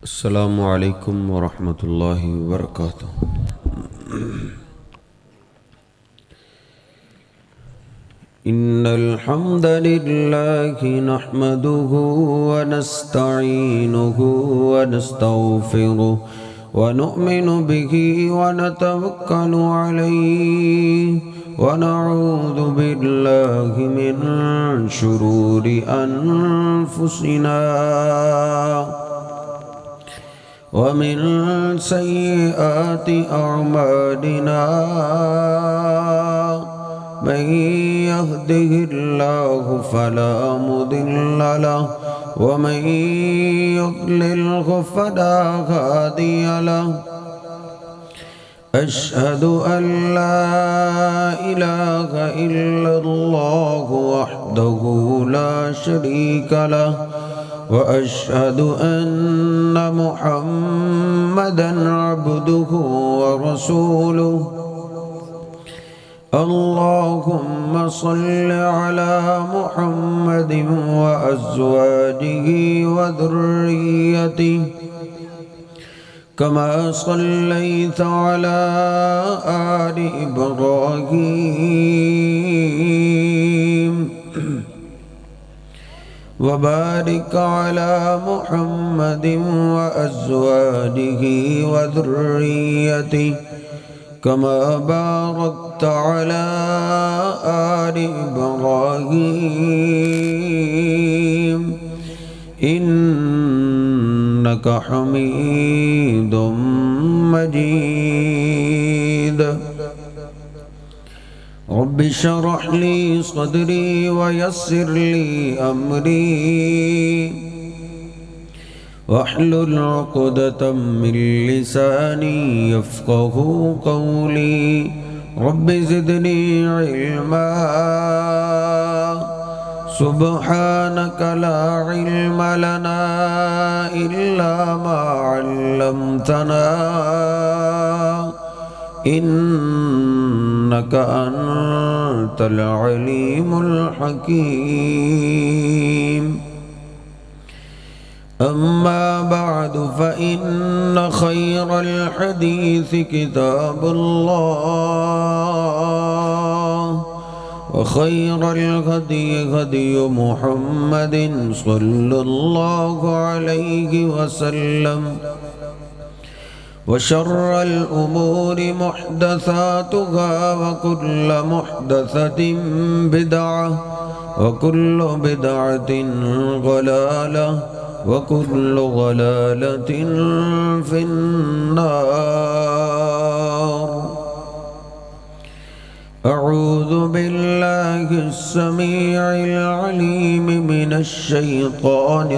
السلام علیکم ورحمۃ اللہ وبرکاتہ۔ ان الحمد للہ نحمده ونستعینه ونستغفره ونؤمن به ونتوکل علیہ ونعوذ باللہ من شرور انفسنا ومن سيئات أعمالنا من يهده الله فلا مضل له ومن يضلله فلا هادي له أشهد أن لا إله إلا الله وحده لا شريك له وأشهد أن محمدًا عبده ورسوله اللهم صل على محمد وأزواجه وذريته كما صليت على آل إبراهيم وبارك على محمد وأزواجه وذريته كما باركت على آل إبراهيم إنك حميد مجيد رب اشرح لي صدري ويسر لي أمري واحلل عقدة من لساني يفقه قولي رب زدني علما سبحانك لا علم لنا إلا ما علمتنا إنك أنت العليم الحكيم أما بعد فإن خير الحديث كتاب الله وخير الهدي هدي محمد صلى الله عليه وسلم وشر الأمور محدثاتها وكل محدثة بدعة وكل بدعة ضلالة وكل ضلالة في النار أعوذ بالله السميع العليم من الشيطان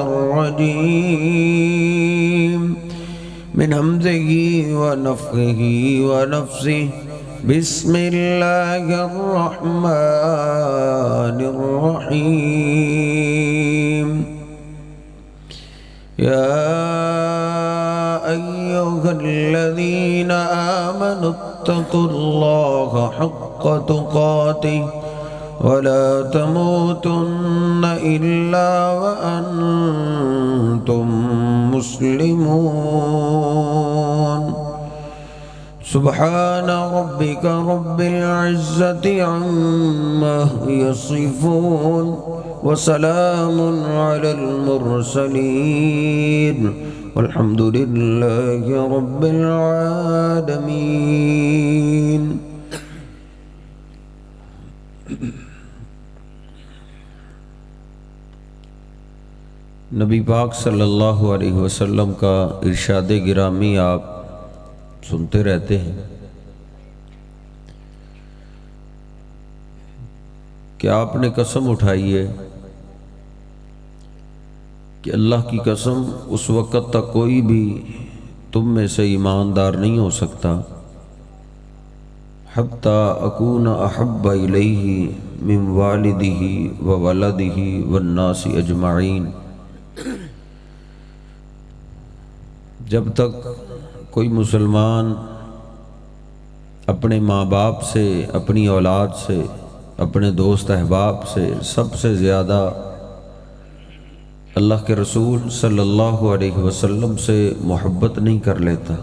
الرجيم من همزه ونفخه ونفسه بسم الله الرحمن الرحيم يا أيها الذين آمنوا اتقوا الله حق تقاته ولا تموتن إلا وأنتم مسلمون سبحان ربك رب العزة عما يصفون وسلام على المرسلين والحمد لله رب العالمين۔ نبی پاک صلی اللہ علیہ وسلم کا ارشاد گرامی آپ سنتے رہتے ہیں کہ آپ نے قسم اٹھائی ہے کہ اللہ کی قسم اس وقت تک کوئی بھی تم میں سے ایماندار نہیں ہو سکتا حتی اکون احب الیہ من والدہ وولدہ والناس اجمعین، جب تک کوئی مسلمان اپنے ماں باپ سے، اپنی اولاد سے، اپنے دوست احباب سے سب سے زیادہ اللہ کے رسول صلی اللہ علیہ وسلم سے محبت نہیں کر لیتا،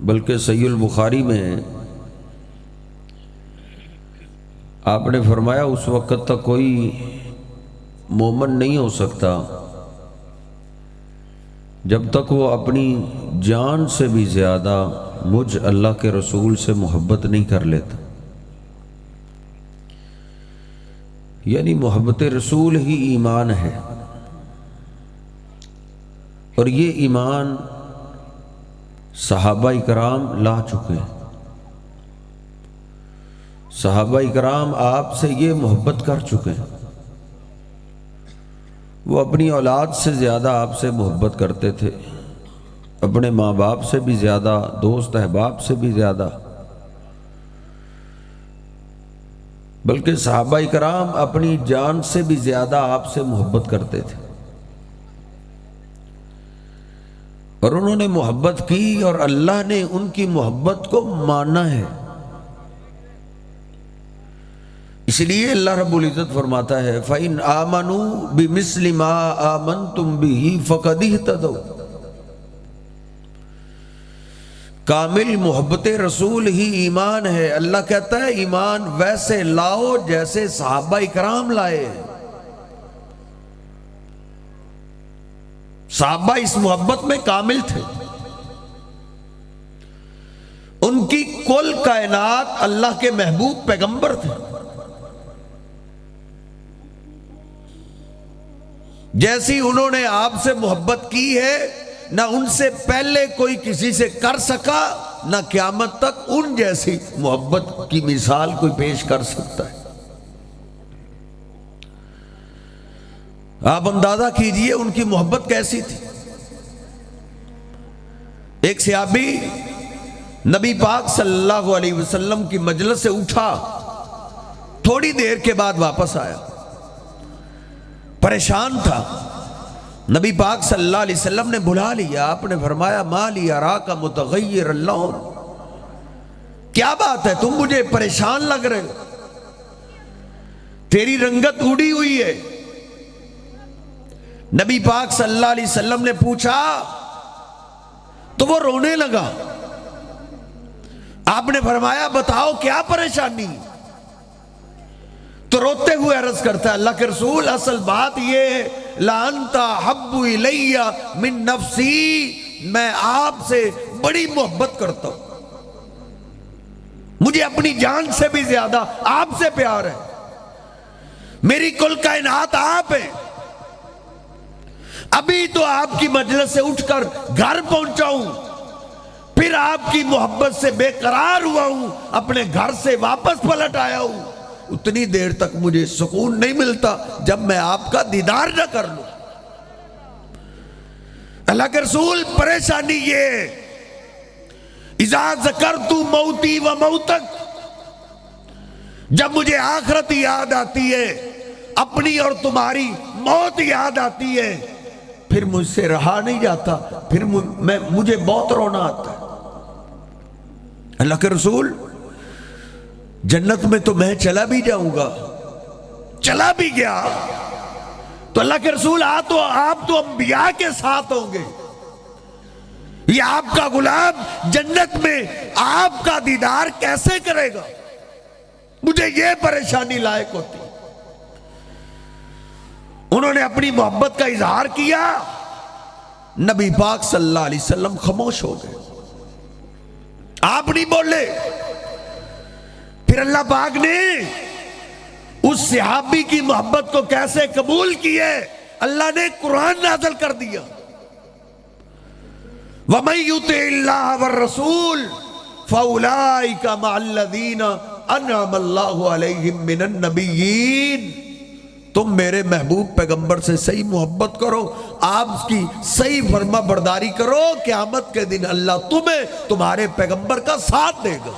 بلکہ صحیح البخاری میں آپ نے فرمایا اس وقت تک کوئی مومن نہیں ہو سکتا جب تک وہ اپنی جان سے بھی زیادہ مجھ اللہ کے رسول سے محبت نہیں کر لیتا۔ یعنی محبت رسول ہی ایمان ہے، اور یہ ایمان صحابہ کرام لا چکے ہیں۔ صحابہ کرام آپ سے یہ محبت کر چکے ہیں، وہ اپنی اولاد سے زیادہ آپ سے محبت کرتے تھے، اپنے ماں باپ سے بھی زیادہ، دوست احباب سے بھی زیادہ، بلکہ صحابہ کرام اپنی جان سے بھی زیادہ آپ سے محبت کرتے تھے، اور انہوں نے محبت کی اور اللہ نے ان کی محبت کو مانا ہے۔ اس لیے اللہ رب العزت فرماتا ہے فَإِنْ آمَنُوا بِمِثْلِ مَا آمَنْتُمْ بِهِ فَقَدِ اهْتَدَوْا۔ کامل محبت رسول ہی ایمان ہے۔ اللہ کہتا ہے ایمان ویسے لاؤ جیسے صحابہ کرام لائے۔ صحابہ اس محبت میں کامل تھے، ان کی کل کائنات اللہ کے محبوب پیغمبر تھے۔ جیسی انہوں نے آپ سے محبت کی ہے، نہ ان سے پہلے کوئی کسی سے کر سکا، نہ قیامت تک ان جیسی محبت کی مثال کوئی پیش کر سکتا ہے۔ آپ اندازہ کیجئے ان کی محبت کیسی تھی۔ ایک صحابی نبی پاک صلی اللہ علیہ وسلم کی مجلس سے اٹھا، تھوڑی دیر کے بعد واپس آیا، پریشان تھا۔ نبی پاک صلی اللہ علیہ وسلم نے بلا لیا، آپ نے فرمایا ما لی اراک متغیر اللہ، کیا بات ہے تم مجھے پریشان لگ رہے ہو، تیری رنگت اڑی ہوئی ہے۔ نبی پاک صلی اللہ علیہ وسلم نے پوچھا تو وہ رونے لگا۔ آپ نے فرمایا بتاؤ کیا پریشانی؟ تو روتے ہوئے عرض کرتا ہے اللہ کے رسول اصل بات یہ ہے لَأَنْتَ حَبُّ إِلَيَّ مِن نَفْسِي، میں آپ سے بڑی محبت کرتا ہوں، مجھے اپنی جان سے بھی زیادہ آپ سے پیار ہے، میری کل کائنات آپ ہیں۔ ابھی تو آپ کی مجلس سے اٹھ کر گھر پہنچا ہوں، پھر آپ کی محبت سے بے قرار ہوا ہوں، اپنے گھر سے واپس پلٹ آیا ہوں، اتنی دیر تک مجھے سکون نہیں ملتا جب میں آپ کا دیدار نہ کر لوں۔ اللہ کے رسول پریشانی یہ اذا ذکرت موتی و موتک، جب مجھے آخرت یاد آتی ہے، اپنی اور تمہاری موت یاد آتی ہے، پھر مجھ سے رہا نہیں جاتا، پھر مجھے بہت رونا آتا ہے۔ اللہ کے رسول جنت میں تو میں چلا بھی جاؤں گا، چلا بھی گیا تو اللہ کے رسول آپ تو انبیاء کے ساتھ ہوں گے، یہ آپ کا غلام جنت میں آپ کا دیدار کیسے کرے گا؟ مجھے یہ پریشانی لاحق ہوتی۔ انہوں نے اپنی محبت کا اظہار کیا، نبی پاک صلی اللہ علیہ وسلم خاموش ہو گئے، آپ نہیں بولے۔ پھر اللہ پاک نے اس صحابی کی محبت کو کیسے قبول کیے، اللہ نے قرآن نازل کر دیا وَمَن يُطِعِ اللَّهَ وَالرَّسُولَ فَأُولَئِكَ مَعَ الَّذِينَ أَنْعَمَ اللَّهُ عَلَيْهِم مِّنَ النَّبِيِّينَ۔ تم میرے محبوب پیغمبر سے صحیح محبت کرو، آپ کی صحیح فرما برداری کرو، قیامت کے دن اللہ تمہیں تمہارے پیغمبر کا ساتھ دے گا۔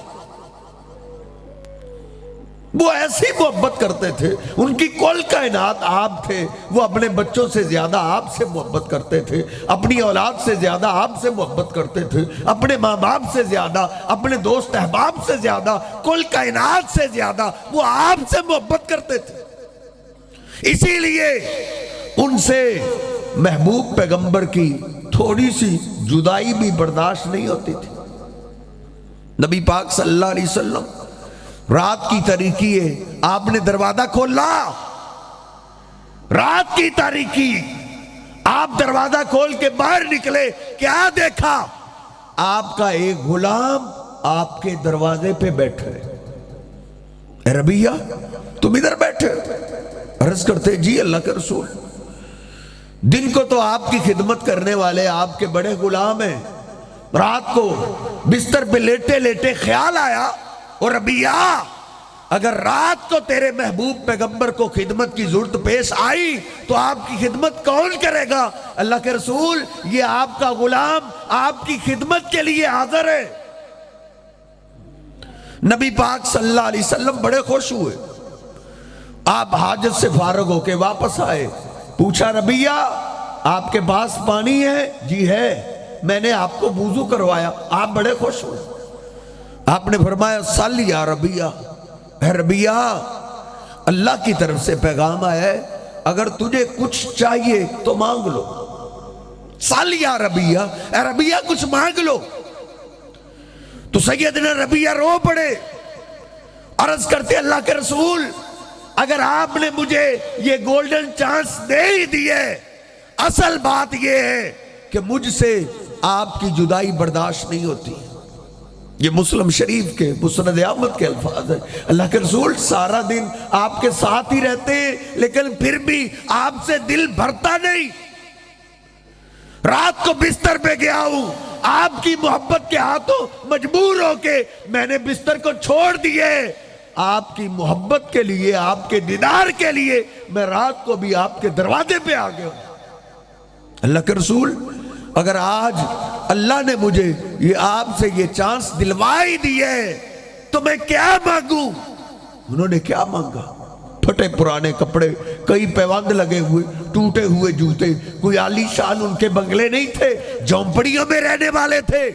وہ ایسی محبت کرتے تھے، ان کی کل کائنات آپ تھے، وہ اپنے بچوں سے زیادہ آپ سے محبت کرتے تھے، اپنی اولاد سے زیادہ آپ سے محبت کرتے تھے، اپنے ماں باپ سے زیادہ، اپنے دوست احباب سے زیادہ، کل کائنات سے زیادہ وہ آپ سے محبت کرتے تھے۔ اسی لیے ان سے محبوب پیغمبر کی تھوڑی سی جدائی بھی برداشت نہیں ہوتی تھی۔ نبی پاک صلی اللہ علیہ وسلم رات کی تاریکی ہے، آپ نے دروازہ کھولا، رات کی تاریکی، آپ دروازہ کھول کے باہر نکلے، کیا دیکھا؟ آپ کا ایک غلام آپ کے دروازے پہ بیٹھے۔ اے ربیہ تم ادھر بیٹھے؟ عرض کرتے جی اللہ کے رسول، دن کو تو آپ کی خدمت کرنے والے آپ کے بڑے غلام ہیں، رات کو بستر پہ لیٹے لیٹے خیال آیا، اور ربیہ اگر رات کو تیرے محبوب پیغمبر کو خدمت کی ضرورت پیش آئی تو آپ کی خدمت کون کرے گا؟ اللہ کے رسول یہ آپ کا غلام آپ کی خدمت کے لیے حاضر ہے۔ نبی پاک صلی اللہ علیہ وسلم بڑے خوش ہوئے، آپ حاجت سے فارغ ہو کے واپس آئے، پوچھا ربیہ آپ کے پاس پانی ہے؟ جی ہے، میں نے آپ کو وضو کروایا۔ آپ بڑے خوش ہوئے، آپ نے فرمایا صلی یا ربیہ، اے ربیہ اللہ کی طرف سے پیغام آیا ہے، اگر تجھے کچھ چاہیے تو مانگ لو۔ صلی یا ربیہ، اے ربیہ کچھ مانگ لو۔ تو سیدنا ربیہ رو پڑے، عرض کرتے اللہ کے رسول اگر آپ نے مجھے یہ گولڈن چانس دے ہی دی ہے، اصل بات یہ ہے کہ مجھ سے آپ کی جدائی برداشت نہیں ہوتی۔ یہ مسلم شریف کے مسند احمد کے الفاظ ہیں۔ اللہ کے رسول سارا دن آپ کے ساتھ ہی رہتے ہیں لیکن پھر بھی آپ سے دل بھرتا نہیں۔ رات کو بستر پہ گیا ہوں، آپ کی محبت کے ہاتھوں مجبور ہو کے میں نے بستر کو چھوڑ دیے، آپ کی محبت کے لیے، آپ کے دیدار کے لیے میں رات کو بھی آپ کے دروازے پہ آ گیا ہوں۔ اللہ کے رسول اگر آج اللہ نے مجھے یہ آپ سے یہ چانس دلوائی دی ہے تو میں کیا مانگوں؟ انہوں نے کیا مانگا؟ پھٹے پرانے کپڑے، کئی پیوند لگے ہوئے، ٹوٹے ہوئے جوتے، کوئی عالی شان ان کے بنگلے نہیں تھے، جھونپڑیوں میں رہنے والے تھے،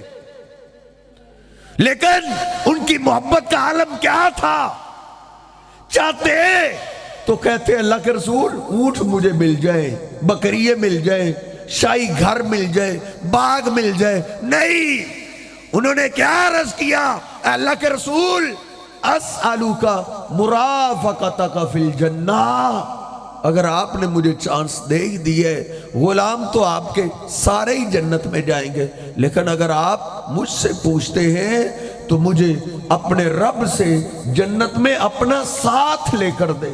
لیکن ان کی محبت کا عالم کیا تھا؟ چاہتے تو کہتے اللہ کے رسول اونٹ مجھے مل جائے، بکریے مل جائے، شاہی گھر مل جائے، باغ مل جائے، نہیں، انہوں نے کیا عرض کیا؟ اللہ کے رسول اسألوک مرافقتک فی الجنہ، اگر آپ نے مجھے چانس دے ہی دی ہے، غلام تو آپ کے سارے ہی جنت میں جائیں گے، لیکن اگر آپ مجھ سے پوچھتے ہیں تو مجھے اپنے رب سے جنت میں اپنا ساتھ لے کر دے،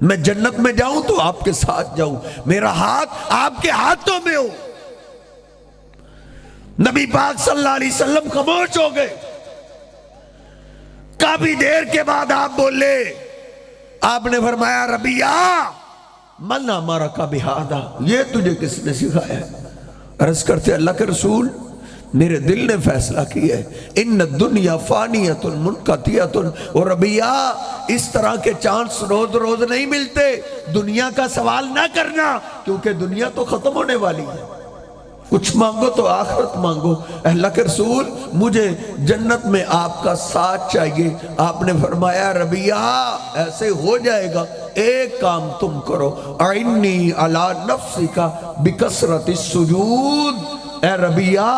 میں جنت میں جاؤں تو آپ کے ساتھ جاؤں، میرا ہاتھ آپ کے ہاتھوں میں ہو۔ نبی پاک صلی اللہ علیہ وسلم خاموش ہو گئے، کافی دیر کے بعد آپ بولے، آپ نے فرمایا ربیہ من امرک بہذا، یہ تجھے کس نے سکھایا ہے؟ عرض کرتے اللہ کے رسول میرے دل نے فیصلہ کیا ہے، ان الدنیا فانیۃ منقطعۃ، اور ربیہ اس طرح کے چانس روز روز نہیں ملتے، دنیا کا سوال نہ کرنا کیونکہ دنیا تو ختم ہونے والی ہے، کچھ مانگو تو آخرت مانگو۔ اللہ کے رسول مجھے جنت میں آپ کا ساتھ چاہیے۔ آپ نے فرمایا ربیہ ایسے ہو جائے گا، ایک کام تم کرو، اعنی علی نفسک بکثرت السجود، اے ربیہ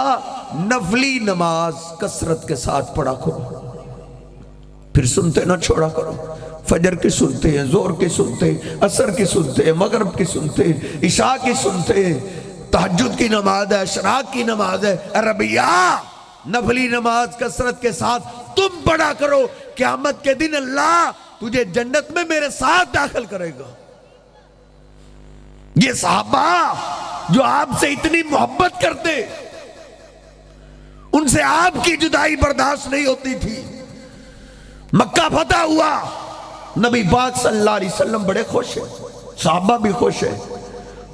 نفلی نماز کثرت کے ساتھ پڑھا کرو، پھر سنتے نہ چھوڑا کرو، فجر کی سنتے ہیں، زور کی سنتے ہیں، عصر کی سنتے ہیں، مغرب کی سنتے ہیں، عشاء کی سنتے ہیں، تہجد کی نماز ہے، اشراق کی نماز ہے، اے ربیہ نفلی نماز کثرت کے ساتھ تم پڑھا کرو، قیامت کے دن اللہ تجھے جنت میں میرے ساتھ داخل کرے گا۔ یہ صحابہ جو آپ سے اتنی محبت کرتے، ان سے آپ کی جدائی برداشت نہیں ہوتی تھی۔ مکہ فتح ہوا، نبی پاک صلی اللہ علیہ وسلم بڑے خوش ہیں، صحابہ بھی خوش ہیں،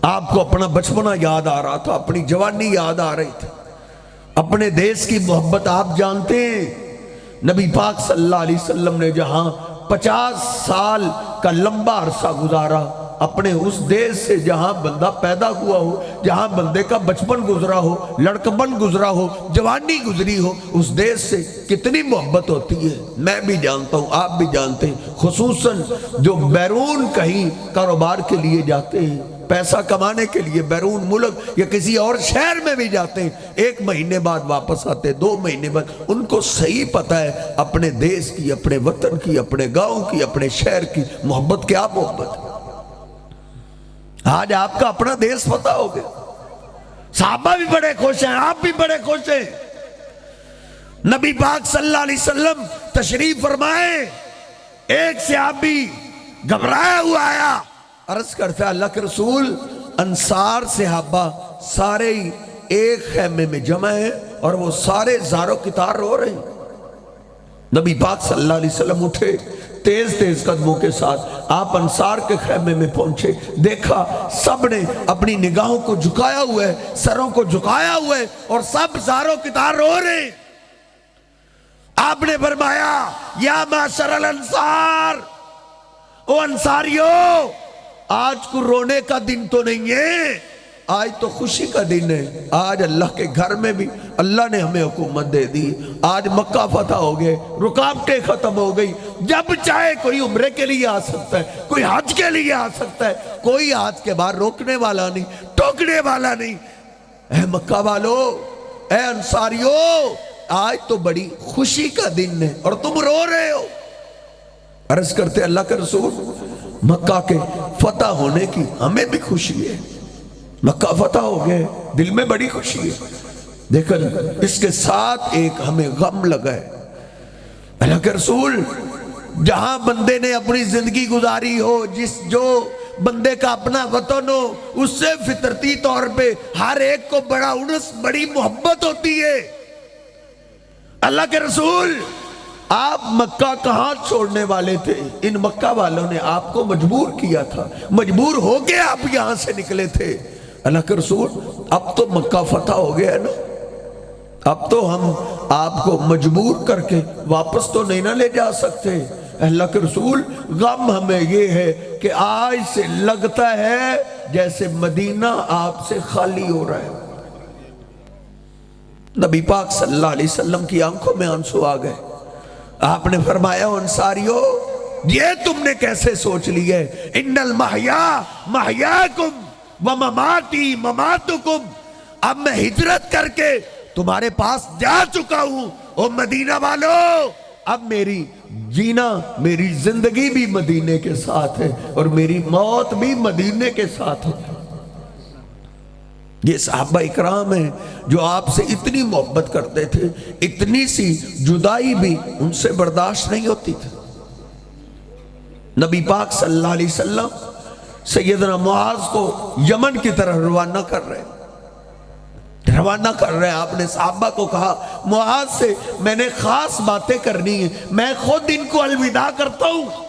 آپ کو اپنا بچپنا یاد آ رہا تھا، اپنی جوانی یاد آ رہی تھی، اپنے دیش کی محبت آپ جانتے ہیں، نبی پاک صلی اللہ علیہ وسلم نے جہاں 50 سال کا لمبا عرصہ گزارا اپنے اس دیش سے جہاں بندہ پیدا ہوا ہو، جہاں بندے کا بچپن گزرا ہو، لڑکپن گزرا ہو، جوانی گزری ہو، اس دیش سے کتنی محبت ہوتی ہے میں بھی جانتا ہوں، آپ بھی جانتے ہیں، خصوصاً جو بیرون کہیں کاروبار کے لیے جاتے ہیں، پیسہ کمانے کے لیے بیرون ملک یا کسی اور شہر میں بھی جاتے ہیں، 1 مہینے بعد واپس آتے، 2 مہینے بعد، ان کو صحیح پتہ ہے اپنے دیش کی، اپنے وطن کی، اپنے گاؤں کی، اپنے شہر کی محبت کیا محبت ہے۔ آج آپ کا اپنا دیش پتہ ہو گیا، صحابہ بھی بڑے خوش ہیں، آپ بھی بڑے خوش ہیں۔ نبی پاک صلی اللہ علیہ وسلم تشریف فرمائے، ایک صحابی گھبرایا ہوا آیا، عرض کرتا ہے اللہ کے رسول، انصار صحابہ سارے ہی ایک خیمے میں جمع ہیں اور وہ سارے زارو کتار رو رہے ہیں۔ نبی پاک صلی اللہ علیہ وسلم اٹھے، تیز تیز قدموں کے ساتھ آپ انصار کے خیمے میں پہنچے، دیکھا سب نے اپنی نگاہوں کو جھکایا ہوا ہے، سروں کو جھکایا ہوا ہے اور سب زارو کتار رو رہے ہیں۔ آپ نے فرمایا یا معاشر الانصار، او انصاریو، آج کو رونے کا دن تو نہیں ہے، آج تو خوشی کا دن ہے۔ آج اللہ کے گھر میں بھی اللہ نے ہمیں حکومت دے دی، آج مکہ فتح ہو گئے، رکاوٹیں ختم ہو گئی، جب چاہے کوئی عمرے کے لیے آ سکتا ہے، کوئی حج کے لیے آ سکتا ہے، کوئی آج کے بعد روکنے والا نہیں، ٹوکنے والا نہیں۔ اے مکہ والو، اے انصاریو، آج تو بڑی خوشی کا دن ہے اور تم رو رہے ہو۔ عرض کرتے اللہ کے رسول، مکہ کے فتح ہونے کی ہمیں بھی خوشی ہے، مکہ فتح ہو گئے، دل میں بڑی خوشی ہے، لیکن اس کے ساتھ ایک ہمیں غم لگا ہے۔ اللہ کے رسول، جہاں بندے نے اپنی زندگی گزاری ہو، جو بندے کا اپنا وطن ہو، اس سے فطرتی طور پہ ہر ایک کو بڑا انس، بڑی محبت ہوتی ہے۔ اللہ کے رسول، آپ مکہ کہاں چھوڑنے والے تھے؟ ان مکہ والوں نے آپ کو مجبور کیا تھا، مجبور ہو کے آپ یہاں سے نکلے تھے۔ اللہ کے رسول، اب تو مکہ فتح ہو گیا ہے نا، اب تو ہم آپ کو مجبور کر کے واپس تو نہیں نہ لے جا سکتے۔ اللہ کے رسول، غم ہمیں یہ ہے کہ آج سے لگتا ہے جیسے مدینہ آپ سے خالی ہو رہا ہے۔ نبی پاک صلی اللہ علیہ وسلم کی آنکھوں میں آنسو آ گئے۔ آپ نے فرمایا انصاریو، یہ تم نے کیسے سوچ لی ہے؟ ان المحیا محیاکم ومماتی مماتکم، اب میں ہجرت کر کے تمہارے پاس جا چکا ہوں، او مدینہ والو، اب میری جینا، میری زندگی بھی مدینے کے ساتھ ہے اور میری موت بھی مدینے کے ساتھ ہے۔ یہ صحابہ اکرام ہیں جو آپ سے اتنی محبت کرتے تھے، اتنی سی جدائی بھی ان سے برداشت نہیں ہوتی تھی۔ نبی پاک صلی اللہ علیہ وسلم سیدنا معاذ کو یمن کی طرح روانہ کر رہے ہیں۔ آپ نے صحابہ کو کہا معاذ سے میں نے خاص باتیں کرنی ہیں، میں خود ان کو الوداع کرتا ہوں۔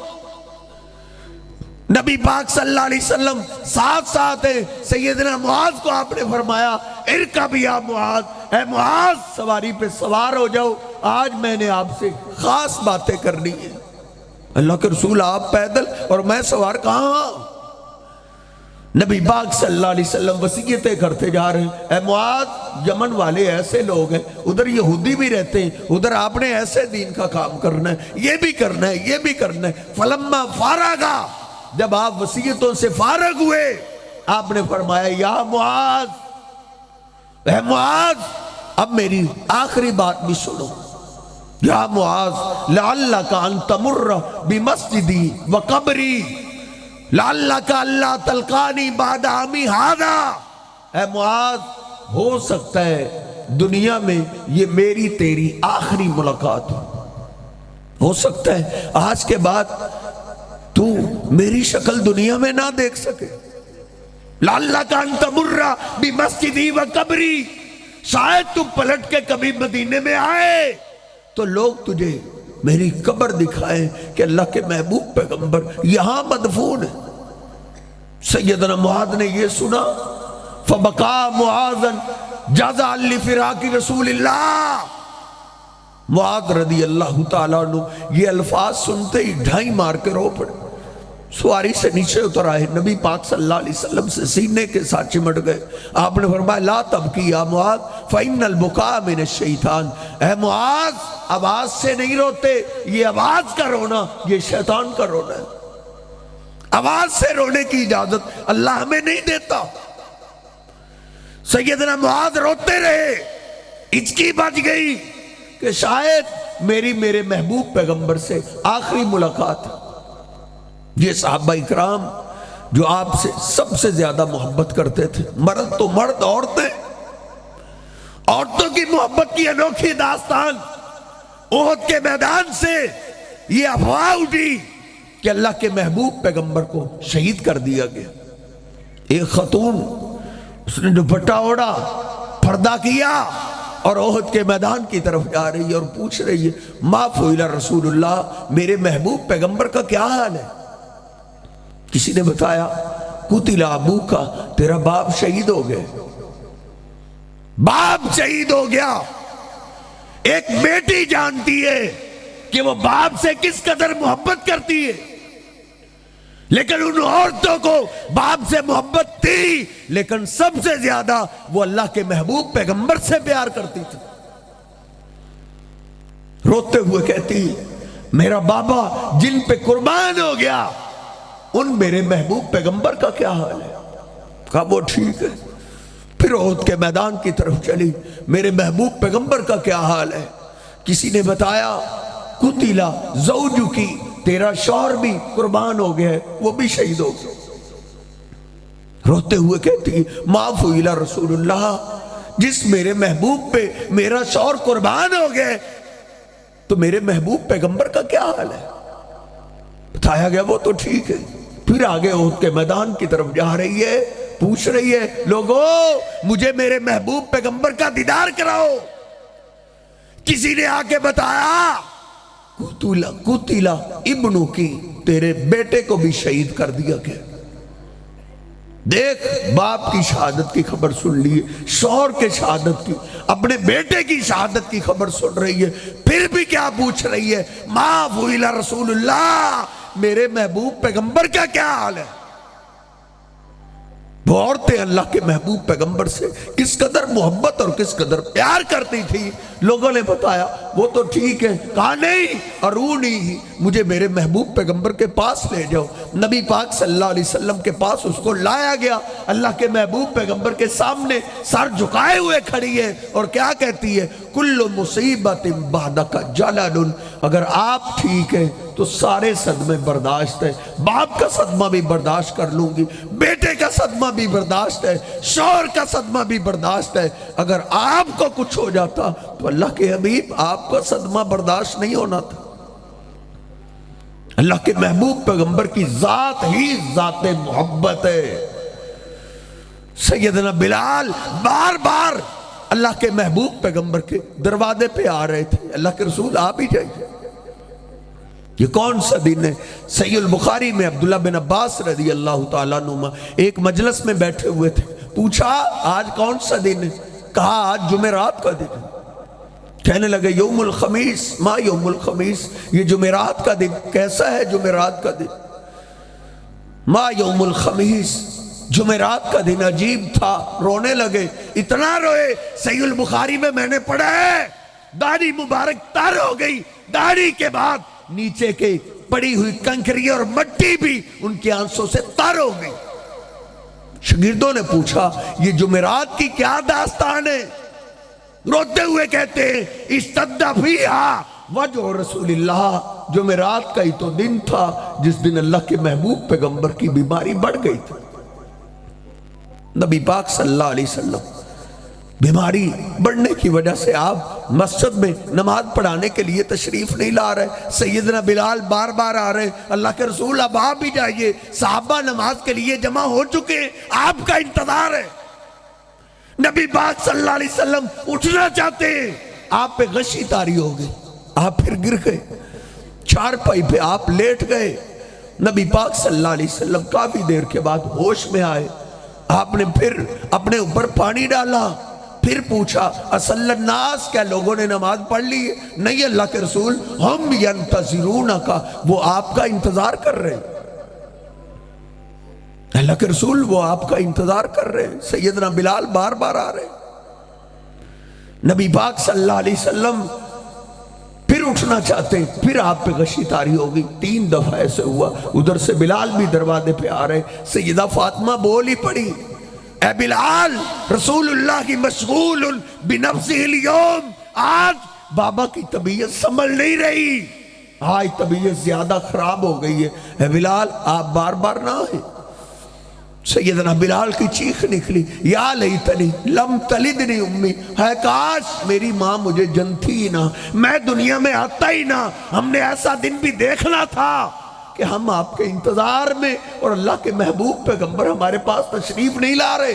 نبی پاک صلی اللہ علیہ وسلم ساتھ ساتھ ہیں، سیدنا معاذ کو آپ نے فرمایا ارکب یا معاذ، اے معاذ سواری پہ سوار ہو جاؤ، آج میں نے آپ سے خاص باتیں کرنی ہیں۔ اللہ کے رسول، آپ پیدل اور میں سوار کہاں؟ نبی پاک صلی اللہ علیہ وسلم وصیتیں کرتے جا رہے ہیں، اے معاذ یمن والے ایسے لوگ ہیں، ادھر یہودی بھی رہتے ہیں، ادھر آپ نے ایسے دین کا کام کرنا ہے، یہ بھی کرنا ہے، یہ بھی کرنا ہے۔ فلما فارغا، جب آپ وصیتوں سے فارغ ہوئے، آپ نے فرمایا یا معاذ، اے معاذ اب میری آخری بات بھی سنو۔ یا معاذ لعلک ان تمر بمسجدی وقبری لعلک اللہ تلقانی بعد عامی ھذا، اے معاذ ہو سکتا ہے دنیا میں یہ میری تیری آخری ملاقات ہو سکتا ہے آج کے بعد تو میری شکل دنیا میں نہ دیکھ سکے۔ لعلک ان تمر بمسجدی وقبری، شاید تم پلٹ کے کبھی مدینے میں آئے تو لوگ تجھے میری قبر دکھائیں کہ اللہ کے محبوب پیغمبر یہاں مدفون ہے۔ سیدنا معاذ نے یہ سنا، فبکا معاذ جزعا لفراق رسول اللہ، معاذ رضی اللہ تعالیٰ عنہ یہ الفاظ سنتے ہی ڈھائی مار کے رو پڑے، سواری سے نیچے اتر آئے، نبی پاک صلی اللہ علیہ وسلم سے سینے کے ساتھ چمٹ گئے۔ آپ نے فرمایا لا تبکی یا معاذ فإن البکاء من الشیطان، اے معاذ آواز سے نہیں روتے، یہ آواز کا رونا یہ شیطان کا رونا ہے، آواز سے رونے کی اجازت اللہ ہمیں نہیں دیتا۔ سیدنا معاذ روتے رہے، ہچکی بچ گئی کہ شاید میرے محبوب پیغمبر سے آخری ملاقات ہے۔ یہ صحابہ اکرام جو آپ سے سب سے زیادہ محبت کرتے تھے، مرد تو مرد، عورتوں کی محبت کی انوکھی داستان، احد کے میدان سے یہ افواہ اٹھی کہ اللہ کے محبوب پیغمبر کو شہید کر دیا گیا۔ ایک خاتون اس نے دوپٹہ اوڑھا، پردہ کیا اور احد کے میدان کی طرف جا رہی ہے اور پوچھ رہی ہے ما فعل رسول اللہ، میرے محبوب پیغمبر کا کیا حال ہے؟ کسی نے بتایا قتل ابوک، تیرا باپ شہید ہو گئے، باپ شہید ہو گیا۔ ایک بیٹی جانتی ہے کہ وہ باپ سے کس قدر محبت کرتی ہے، لیکن ان عورتوں کو باپ سے محبت تھی، لیکن سب سے زیادہ وہ اللہ کے محبوب پیغمبر سے پیار کرتی تھی۔ روتے ہوئے کہتی میرا بابا جن پہ قربان ہو گیا ان میرے محبوب پیغمبر کا کیا حال ہے؟ کہا وہ ٹھیک ہے۔ پھر احد کے میدان کی طرف چلی، میرے محبوب پیغمبر کا کیا حال ہے؟ کسی نے بتایا قتل زوجکی، تیرا شوہر بھی قربان ہو گیا ہے، وہ بھی شہید ہو گیا۔ روتے ہوئے کہتی ما فعل رسول اللہ، جس میرے محبوب پہ میرا شوہر قربان ہو گئے تو میرے محبوب پیغمبر کا کیا حال ہے؟ بتایا گیا وہ تو ٹھیک ہے۔ پھر آگے احد کے میدان کی طرف جا رہی ہے، پوچھ رہی ہے لوگو مجھے میرے محبوب پیغمبر کا دیدار کراؤ۔ کسی نے آ کے بتایا قتل ابنو کی، تیرے بیٹے کو بھی شہید کر دیا گیا۔ دیکھ باپ کی شہادت کی خبر سن لی، شوہر کے شہادت کی، اپنے بیٹے کی شہادت کی خبر سن رہی ہے، پھر بھی کیا پوچھ رہی ہے ما فعل رسول اللہ، میرے محبوب پیغمبر کا کیا حال ہے؟ وہ عورتیں اللہ کے محبوب پیغمبر سے کس قدر محبت اور کس قدر پیار کرتی تھی۔ لوگوں نے بتایا وہ تو ٹھیک ہے، کہا نہیں ارونی، مجھے میرے محبوب پیغمبر کے پاس لے جاؤ۔ نبی پاک صلی اللہ علیہ وسلم کے پاس اس کو لایا گیا، اللہ کے محبوب پیغمبر کے سامنے سر جھکائے ہوئے کھڑی ہے اور کیا کہتی ہے کل مصیبت بعدک جلل، اگر آپ ٹھیک ہیں تو سارے صدمے برداشت ہے، باپ کا صدمہ بھی برداشت کر لوں گی، بیٹے کا صدمہ بھی برداشت ہے، شوہر کا صدمہ بھی برداشت ہے، اگر آپ کو کچھ ہو جاتا تو اللہ کے حبیب آپ کا صدمہ برداشت نہیں ہونا تھا۔ اللہ کے محبوب پیغمبر کی ذات ہی ذات محبت ہے۔ سیدنا بلال بار بار اللہ کے محبوب پیغمبر کے دروازے پہ آ رہے تھے، اللہ کے رسول آپ ہی جائیے۔ یہ کون سا دن ہے؟ صحیح البخاری میں عبداللہ بن عباس رضی اللہ تعالیٰ عنہ ایک مجلس میں بیٹھے ہوئے تھے، پوچھا آج کون سا دن ہے؟ کہا آج جمعرات کا دن ہے۔ کہنے لگے یوم الخمیس، ما یوم الخمیس، یہ جمعرات کا دن کیسا ہے؟ جمعرات کا دن ما یوم الخمیس، جمعرات کا دن عجیب تھا۔ رونے لگے، اتنا روئے صحیح البخاری میں نے پڑھا ہے داڑھی مبارک تر ہو گئی، داڑھی کے بعد نیچے کے پڑی ہوئی کنکری اور مٹی بھی ان کی آنسوں سے تر ہو گئی۔ شاگردوں نے پوچھا یہ جمعرات کی کیا داستان ہے؟ روتے ہوئے کہتے ہیں اشتد فیہا وجع رسول اللہ، جمعرات کا ہی تو دن تھا جس دن اللہ کے محبوب پیغمبر کی بیماری بڑھ گئی تھی۔ نبی پاک صلی اللہ علیہ وسلم بیماری بڑھنے کی وجہ سے آپ مسجد میں نماز پڑھانے کے لیے تشریف نہیں لا رہے۔ سیدنا بلال بار بار آ رہے، اللہ کے رسول اب آپ بھی جائیے، صحابہ نماز کے لیے جمع ہو چکے ہیں، آپ کا انتظار ہے۔ نبی پاک صلی اللہ علیہ وسلم اٹھنا چاہتے ہیں، آپ پہ غشی طاری ہو گئی، آپ پھر گر گئے، چارپائی پہ آپ لیٹ گئے۔ نبی پاک صلی اللہ علیہ وسلم کافی دیر کے بعد ہوش میں آئے، آپ نے پھر اپنے اوپر پانی ڈالا پھر پوچھا اصل الناس، کیا لوگوں نے نماز پڑھ لی ہے؟ نہیں اللہ کے رسول، ہم ینتظرونک، وہ آپ کا انتظار کر رہے ہیں، اللہ کے رسول وہ آپ کا انتظار کر رہے ہیں۔ سیدنا بلال بار بار آ رہے ہیں، نبی پاک صلی اللہ علیہ وسلم پھر اٹھنا چاہتے ہیں، پھر آپ پہ غشی طاری ہوگی، 3 دفعہ ایسے ہوا، ادھر سے بلال بھی دروازے پہ آ رہے، سیدہ فاطمہ بول ہی پڑی، اے بلال، رسول اللہ کی مشغول بنفسہ اليوم، آج بابا کی طبیعت سنبھل نہیں رہی، آج طبیعت زیادہ خراب ہو گئی ہے، اے بلال آپ بار بار نہ آئیں۔ سیدنا بلال کی چیخ نکلی، یا لیتنی لم تلدنی امی، ہے کاش میری ماں مجھے جنتی ہی نہ، میں دنیا میں آتا ہی نہ، ہم نے ایسا دن بھی دیکھنا تھا کہ ہم آپ کے انتظار میں اور اللہ کے محبوب پیغمبر ہمارے پاس تشریف نہیں لا رہے۔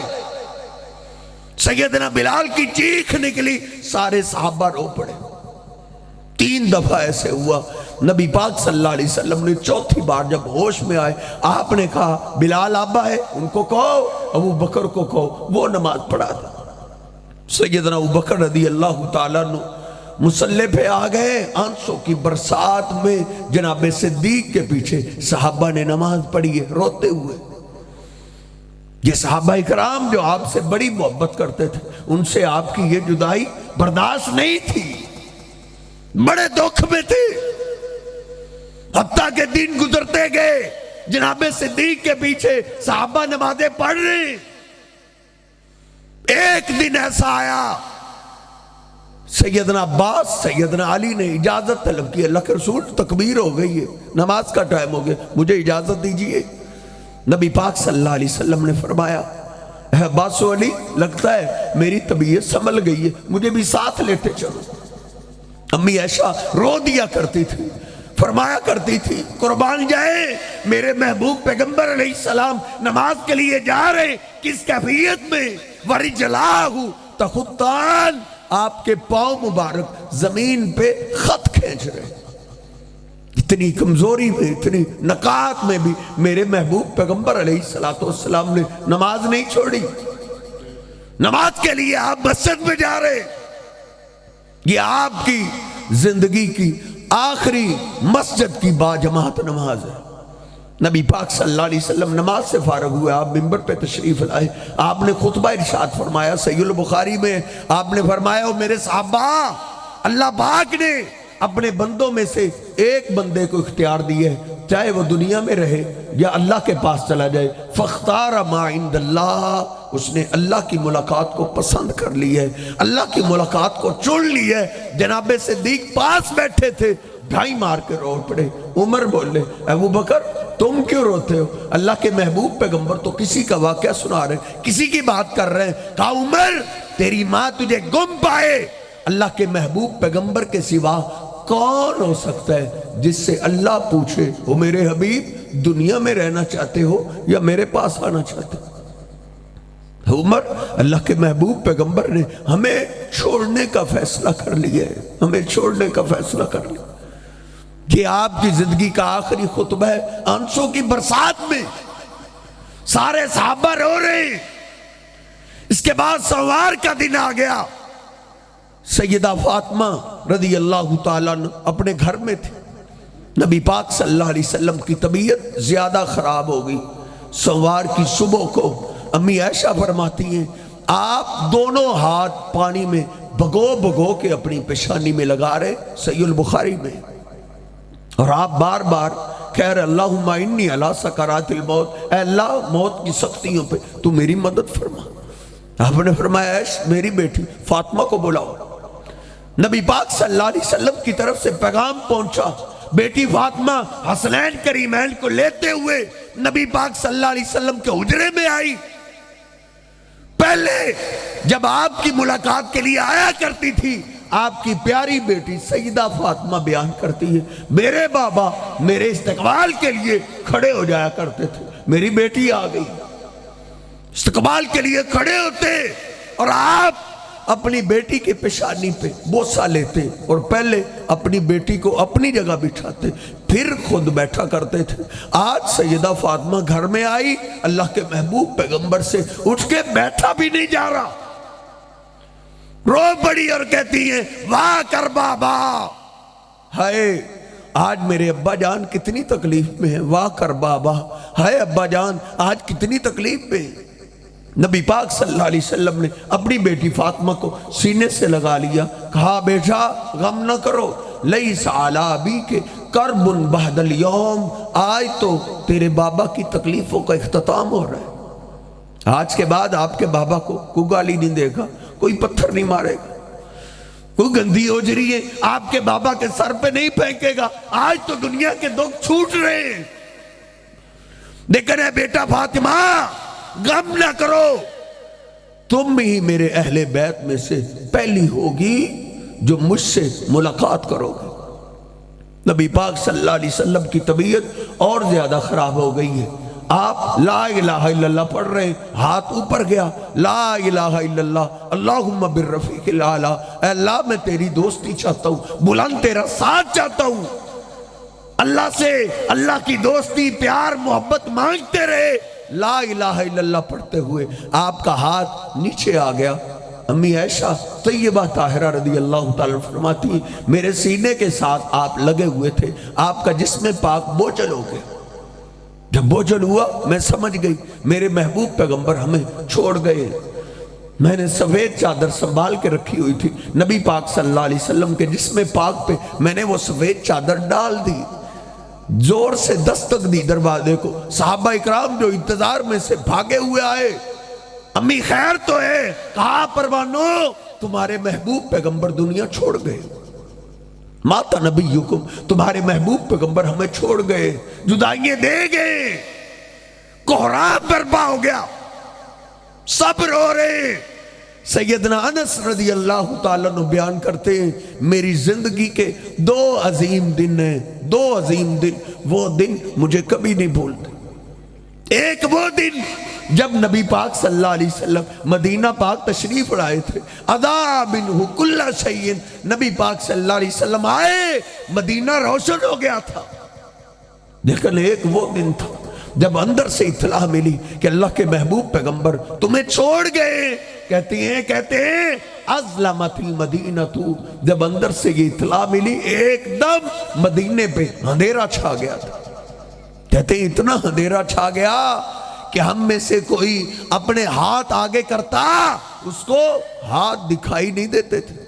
سیدنا بلال کی چیخ نکلی، سارے صحابہ رو پڑے، 3 دفعہ ایسے ہوا۔ نبی پاک صلی اللہ علیہ وسلم نے چوتھی بار جب ہوش میں آئے، آپ نے کہا بلال آبا ہے، ان کو کہو، ابو بکر کو کہو، وہ نماز پڑھا دے۔ سیدنا ابو بکر رضی اللہ تعالیٰ عنہ مصلی پہ آ گئے، آنسوں کی برسات میں جناب صدیق کے پیچھے صحابہ نے نماز پڑھی ہے روتے ہوئے۔ یہ صحابہ اکرام جو آپ سے بڑی محبت کرتے تھے، ان سے آپ کی یہ جدائی برداشت نہیں تھی، بڑے دکھ میں تھے، حتیٰ کہ دن گزرتے گئے، جناب صدیق کے پیچھے صحابہ نمازیں پڑھ رہے ہیں۔ ایک دن ایسا آیا، سیدنا عباس، سیدنا علی نے اجازت طلب کی، اللہ کے رسول تکبیر ہو گئی ہے، نماز کا ٹائم ہو گیا، مجھے اجازت دیجئے۔ نبی پاک صلی اللہ علیہ وسلم نے فرمایا، اے عباس و علی، لگتا ہے میری طبیعت سنبھل گئی ہے، مجھے بھی ساتھ لیتے چلو۔ امی عائشہ رو دیا کرتی تھی، فرمایا کرتی تھی، قربان جائے میرے محبوب پیغمبر علیہ السلام نماز کے لیے جا رہے، کس کیفیت میں؟ وَرِجْلَاهُ تَخُطَّانِ، آپ کے پاؤں مبارک زمین پہ خط کھینچ رہے، اتنی کمزوری میں، اتنی نکات میں بھی میرے محبوب پیغمبر علیہ السلام نے نماز نہیں چھوڑی، نماز کے لیے آپ مسجد میں جا رہے، یہ آپ کی زندگی کی آخری مسجد کی باجماعت نماز ہے۔ نبی پاک صلی اللہ علیہ وسلم نماز سے فارغ ہوئے، آپ منبر پہ تشریف لائے، آپ نے خطبہ ارشاد فرمایا، صحیح البخاری میں آپ نے فرمایا، او میرے صحابہ، اللہ پاک نے اپنے بندوں میں سے ایک بندے کو اختیار دیا ہے، چاہے وہ دنیا میں رہے یا اللہ کے پاس چلا جائے، فاختار ما عند اللہ، اس نے اللہ کی ملاقات کو پسند کر لی ہے، اللہ کی ملاقات کو چن لی ہے۔ جناب صدیق پاس بیٹھے تھے، ڈھائی مار کے رو پڑے۔ عمر بولے، ابو بکر تم کیوں روتے ہو؟ اللہ کے محبوب پیغمبر تو کسی کا واقعہ سنا رہے ہیں، کسی کی بات کر رہے ہیں۔ کہا عمر، تیری ماں تجھے گم پائے، اللہ کے محبوب پیغمبر کے سوا کون ہو سکتا ہے جس سے اللہ پوچھے، وہ میرے حبیب دنیا میں رہنا چاہتے ہو یا میرے پاس آنا چاہتے ہو؟ عمر، اللہ کے محبوب پیغمبر نے ہمیں چھوڑنے کا فیصلہ کر لیا ہے، ہمیں چھوڑنے کا فیصلہ کر لیا۔ یہ آپ کی زندگی کا آخری خطبہ ہے، آنسوں کی برسات میں سارے صحابہ رو رہے ہیں۔ اس کے بعد سوار کا دن آ گیا، سیدہ فاطمہ رضی اللہ تعالیٰ عنہ اپنے گھر میں تھے، نبی پاک صلی اللہ علیہ وسلم کی طبیعت زیادہ خراب ہو گئی۔ سوار کی صبح کو امی عائشہ فرماتی ہیں، آپ دونوں ہاتھ پانی میں بھگو بھگو کے اپنی پیشانی میں لگا رہے، صحیح البخاری میں، اور آپ بار بار کہہ رہے، اللہم انی علی سکرات الموت، اے اللہ موت کی سختیوں پہ تو میری مدد فرما۔ آپ نے فرمایا، عائش میری بیٹی فاطمہ کو بلاؤ۔ نبی پاک صلی اللہ علیہ وسلم کی طرف سے پیغام پہنچا، بیٹی فاطمہ حسنین کریمین کو لیتے ہوئے نبی پاک صلی اللہ علیہ وسلم کے حجرے میں آئی۔ پہلے جب آپ کی ملاقات کے لیے آیا کرتی تھی، آپ کی پیاری بیٹی سیدہ فاطمہ بیان کرتی ہے، میرے بابا میرے استقبال کے لیے کھڑے ہو جایا کرتے تھے، میری بیٹی آ گئی، استقبال کے لیے کھڑے ہوتے اور آپ اپنی بیٹی کے پیشانی پہ بوسہ لیتے اور پہلے اپنی بیٹی کو اپنی جگہ بٹھاتے، پھر خود بیٹھا کرتے تھے۔ آج سیدہ فاطمہ گھر میں آئی، اللہ کے محبوب پیغمبر سے اٹھ کے بیٹھا بھی نہیں جا رہا، رو پڑی اور کہتی ہیں واہ کر بابا، ہائے آج میرے ابا جان کتنی تکلیف میں ہیں، واہ کر بابا، ہائے ابا جان آج کتنی تکلیف میں ہیں۔ نبی پاک صلی اللہ علیہ وسلم نے اپنی بیٹی فاطمہ کو سینے سے لگا لیا، کہا بیٹا غم نہ کرو، لیس علی ابیک کرب بعد الیوم، آج تو تیرے بابا کی تکلیفوں کا اختتام ہو رہا ہے، آج کے بعد آپ کے بابا کو کوئی گالی نہیں دے گا، کوئی پتھر نہیں مارے گا، کوئی گندی ہوجری ہے آپ کے بابا کے سر پہ نہیں پھینکے گا، آج تو دنیا کے دکھ چھوٹ رہے ہیں۔ لیکن اے بیٹا فاطمہ غم نہ کرو، تم ہی میرے اہل بیت میں سے پہلی ہوگی جو مجھ سے ملاقات کرو گے۔ نبی پاک صلی اللہ علیہ وسلم کی طبیعت اور زیادہ خراب ہو گئی ہے، آپ لا الہ الا اللہ پڑھ رہے ہیں، ہاتھ اوپر گیا، لا الہ الا اللہ اللہم بالرفیق الاعلی، اے اللہ میں تیری دوستی چاہتا ہوں، بلند تیرا ساتھ چاہتا ہوں، اللہ سے اللہ کی دوستی پیار محبت مانگتے رہے، لا الہ الا اللہ پڑھتے ہوئے آپ کا ہاتھ نیچے آ گیا۔ امی عائشہ طیبہ طاہرہ رضی اللہ تعالیٰ فرماتی ہیں میرے سینے کے ساتھ آپ لگے ہوئے تھے، آپ کا جسم پاک بوجھل ہو گیا، جب بوجھل ہوا میں سمجھ گئی میرے محبوب پیغمبر ہمیں چھوڑ گئے، میں نے سفید چادر سنبھال کے رکھی ہوئی تھی، نبی پاک صلی اللہ علیہ وسلم کے جسم پاک پہ میں نے وہ سفید چادر ڈال دی، زور سے دستک دی دروازے کو، صحابہ اکرام جو انتظار میں سے بھاگے ہوئے آئے، امی خیر تو ہے، کہا پروانو تمہارے محبوب پیغمبر دنیا چھوڑ گئے، ماتا نبیکم تمہارے محبوب پیغمبر ہمیں چھوڑ گئے، جدائیاں دے گئے، کوہرام برپا ہو گیا، سب رو رہے۔ سیدنا انس رضی اللہ تعالیٰ نے بیان کرتے ہیں میری زندگی کے دو عظیم دن ہیں، دو عظیم دن، وہ دن مجھے کبھی نہیں بھولتے۔ ایک وہ دن جب نبی پاک صلی اللہ علیہ وسلم مدینہ پاک تشریف لائے تھے، اضاء منہ کل شیء، نبی پاک صلی اللہ علیہ وسلم آئے مدینہ روشن ہو گیا تھا، لیکن ایک وہ دن تھا جب اندر سے اطلاع ملی کہ اللہ کے محبوب پیغمبر تمہیں چھوڑ گئے، کہتے ہیں ازلمت المدینہ، جب اندر سے یہ اطلاع ملی ایک دم مدینے پہ اندھیرا چھا گیا تھا، کہتے ہیں اتنا اندھیرا چھا گیا کہ ہم میں سے کوئی اپنے ہاتھ آگے کرتا اس کو ہاتھ دکھائی نہیں دیتے تھے،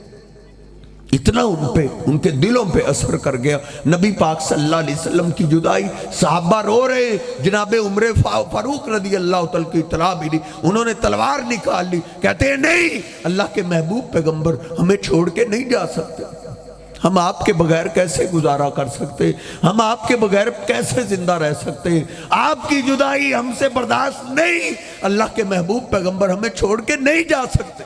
اتنا ان کے دلوں پہ اثر کر گیا۔ نبی پاک صلی اللہ علیہ وسلم کی جدائی، صحابہ رو رہے، جناب عمر فاروق رضی اللہ تعالیٰ کی اطلاع ملی، انہوں نے تلوار نکال لی، کہتے ہیں نہیں اللہ کے محبوب پیغمبر ہمیں چھوڑ کے نہیں جا سکتے، ہم آپ کے بغیر کیسے گزارا کر سکتے، ہم آپ کے بغیر کیسے زندہ رہ سکتے، آپ کی جدائی ہم سے برداشت نہیں، اللہ کے محبوب پیغمبر ہمیں چھوڑ کے نہیں جا سکتے۔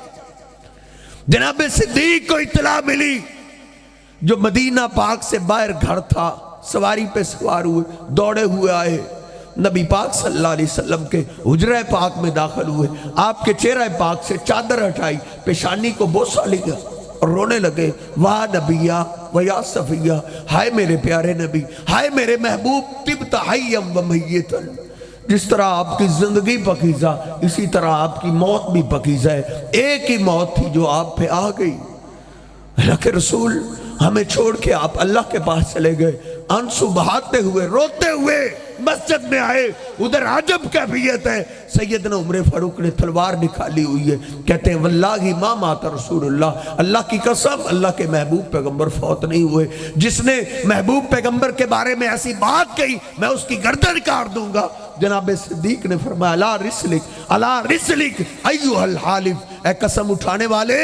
جناب صدیق کو اطلاع ملی، جو مدینہ پاک سے باہر گھر تھا، سواری پہ سوار ہوئے، دوڑے ہوئے آئے، نبی پاک صلی اللہ علیہ وسلم کے حجرہ پاک میں داخل ہوئے، آپ کے چہرہ پاک سے چادر ہٹائی، پیشانی کو بوسہ لیا اور رونے لگے، واہ نبیہ و یا صفیہ، ہائے میرے پیارے نبی، ہائے میرے محبوب، طبت حیم و میتن، جس طرح آپ کی زندگی پکیزہ اسی طرح آپ کی موت بھی پکیزہ ہے، ایک ہی موت تھی جو آپ پہ آ گئی، اللہ کے رسول ہمیں چھوڑ کے آپ اللہ کے پاس چلے گئے، آنسو بہاتے ہوئے روتے ہوئے مسجد میں آئے، ادھر عجب کیفیت ہے، سیدنا عمر فاروق نے تلوار نکالی ہوئی ہے، کہتے ہیں واللہ ما مات رسول اللہ، اللہ کی قسم اللہ کے محبوب پیغمبر فوت نہیں ہوئے، جس نے محبوب پیغمبر کے بارے میں ایسی بات کہی میں اس کی گردن کاٹ دوں گا۔ جناب صدیق نے فرمایا الا رسلک ایوہ الحالف، اے قسم اٹھانے والے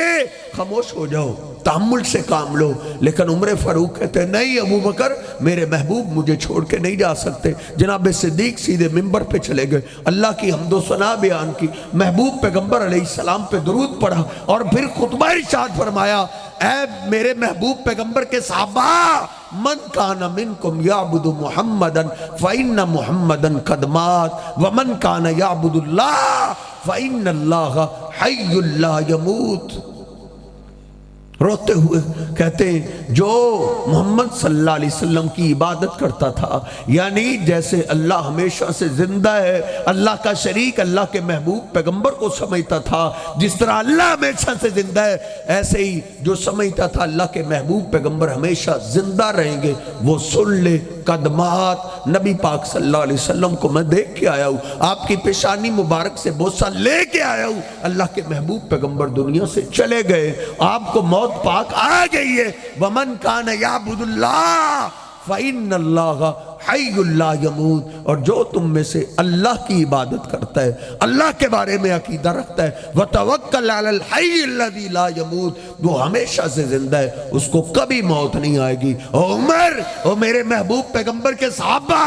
خاموش ہو جاؤ، تحمل سے کام لو، لیکن عمر فاروق کہتے ہیں نہیں ابو بکر میرے محبوب مجھے چھوڑ کے نہیں جا سکتے۔ جناب صدیق سیدھے منبر پہ چلے گئے، اللہ کی حمد و ثنا بیان کی، محبوب پیغمبر علیہ السلام پہ درود پڑھا اور پھر خطبہ ارشاد فرمایا، اے میرے محبوب پیغمبر کے صحابہ، من کان منکم یعبد محمدا فإن محمدا قد مات ومن کان یعبد اللہ فإن اللہ حی لا یموت۔ روتے ہوئے کہتے ہیں جو محمد صلی اللہ علیہ وسلم کی عبادت کرتا تھا، یعنی جیسے اللہ ہمیشہ سے زندہ ہے، اللہ کا شریک اللہ کے محبوب پیغمبر کو سمجھتا تھا، جس طرح اللہ ہمیشہ سے زندہ ہے، ایسے ہی جو سمجھتا تھا اللہ کے محبوب پیغمبر ہمیشہ زندہ رہیں گے، وہ سن لے قدمات نبی پاک صلی اللہ علیہ وسلم کو میں دیکھ کے آیا ہوں، آپ کی پیشانی مبارک سے بوسہ لے کے آیا ہوں، اللہ کے محبوب پیغمبر دنیا سے چلے گئے، آپ کو موت پاک آ گئی ہے۔ وَمَنْ كَانَ يَعْبُدُ اللَّهَ فَإِنَّ اللَّهَ حَيٌّ لَا يَمُوتُ، اور جو تم میں سے اللہ کی عبادت کرتا ہے، اللہ کے بارے میں عقیدہ رکھتا ہے، وَتَوَكَّلْ عَلَى الْحَيِّ الَّذِي لَا يَمُوتُ، وہ ہمیشہ سے زندہ ہے، اس کو کبھی موت نہیں آئے گی۔ او عمر، او میرے محبوب پیغمبر کے صحابہ،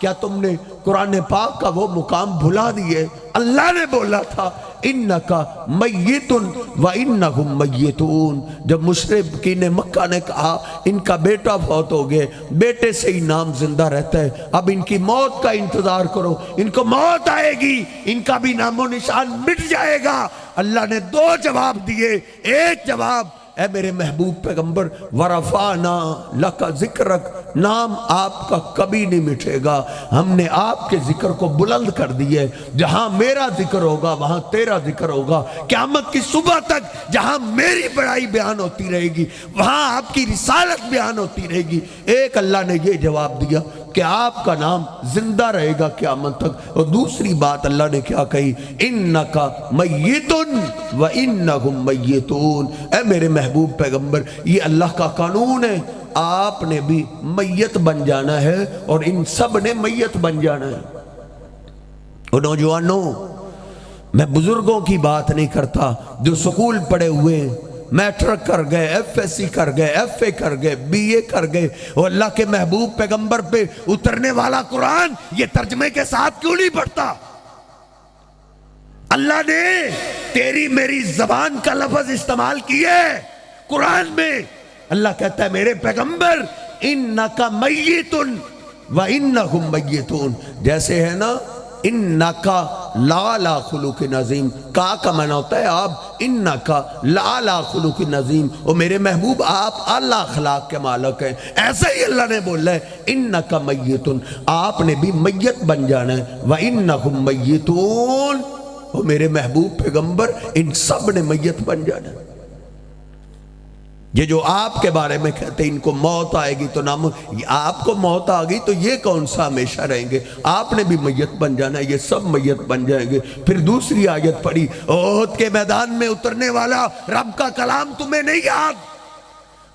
کیا تم نے قرآن پاک کا وہ مقام بھلا دیے؟ اللہ نے بولا تھا انکا میتن و انہم میتون، جب مشرکین مکہ نے کہا ان کا بیٹا فوت ہو گئے، بیٹے سے ہی نام زندہ رہتا ہے، اب ان کی موت کا انتظار کرو، ان کو موت آئے گی، ان کا بھی نام و نشان مٹ جائے گا۔ اللہ نے دو جواب دیے، ایک جواب اے میرے محبوب پیغمبر ورفعنا لک ذکرک، نام آپ کا کبھی نہیں مٹے گا، ہم نے آپ کے ذکر کو بلند کر دیے، جہاں میرا ذکر ہوگا وہاں تیرا ذکر ہوگا، قیامت کی صبح تک جہاں میری بڑائی بیان ہوتی رہے گی وہاں آپ کی رسالت بیان ہوتی رہے گی۔ ایک اللہ نے یہ جواب دیا کہ آپ کا نام زندہ رہے گا قیامت تک، اور دوسری بات اللہ نے کیا کہی، انکا میتن و انہم میتون، اے میرے محبوب پیغمبر یہ اللہ کا قانون ہے، آپ نے بھی میت بن جانا ہے اور ان سب نے میت بن جانا ہے۔ اور نوجوانوں، میں بزرگوں کی بات نہیں کرتا جو سکول پڑھے ہوئے ہیں، میٹرک کر گئے، ایف ایس سی کر گئے، ایف اے کر گئے، بی اے کر گئے، اور اللہ کے محبوب پیغمبر پہ اترنے والا قرآن یہ ترجمے کے ساتھ کیوں نہیں پڑھتا؟ اللہ نے تیری میری زبان کا لفظ استعمال کیے قرآن میں، اللہ کہتا ہے میرے پیغمبر انکا میتن و انہم میتون، جیسے ہے نا انکا لالا خلق نظیم، کا معنی ہوتا ہے آپ، انکا لالا خلق نظیم، اور میرے محبوب آپ اعلیٰ اخلاق کے مالک ہیں، ایسا ہی اللہ نے بولا ہے انکا میتن، آپ نے بھی میت بن جانا ہے، و انہم میتون، اور میرے محبوب پیغمبر ان سب نے میت بن جانا ہے۔ یہ جو آپ کے بارے میں کہتے ہیں ان کو موت آئے گی تو نام، آپ کو موت آ گئی تو یہ کون سا ہمیشہ رہیں گے، آپ نے بھی میت بن جانا ہے، یہ سب میت بن جائیں گے۔ پھر دوسری آیت پڑھی، احد کے میدان میں اترنے والا رب کا کلام تمہیں نہیں یاد؟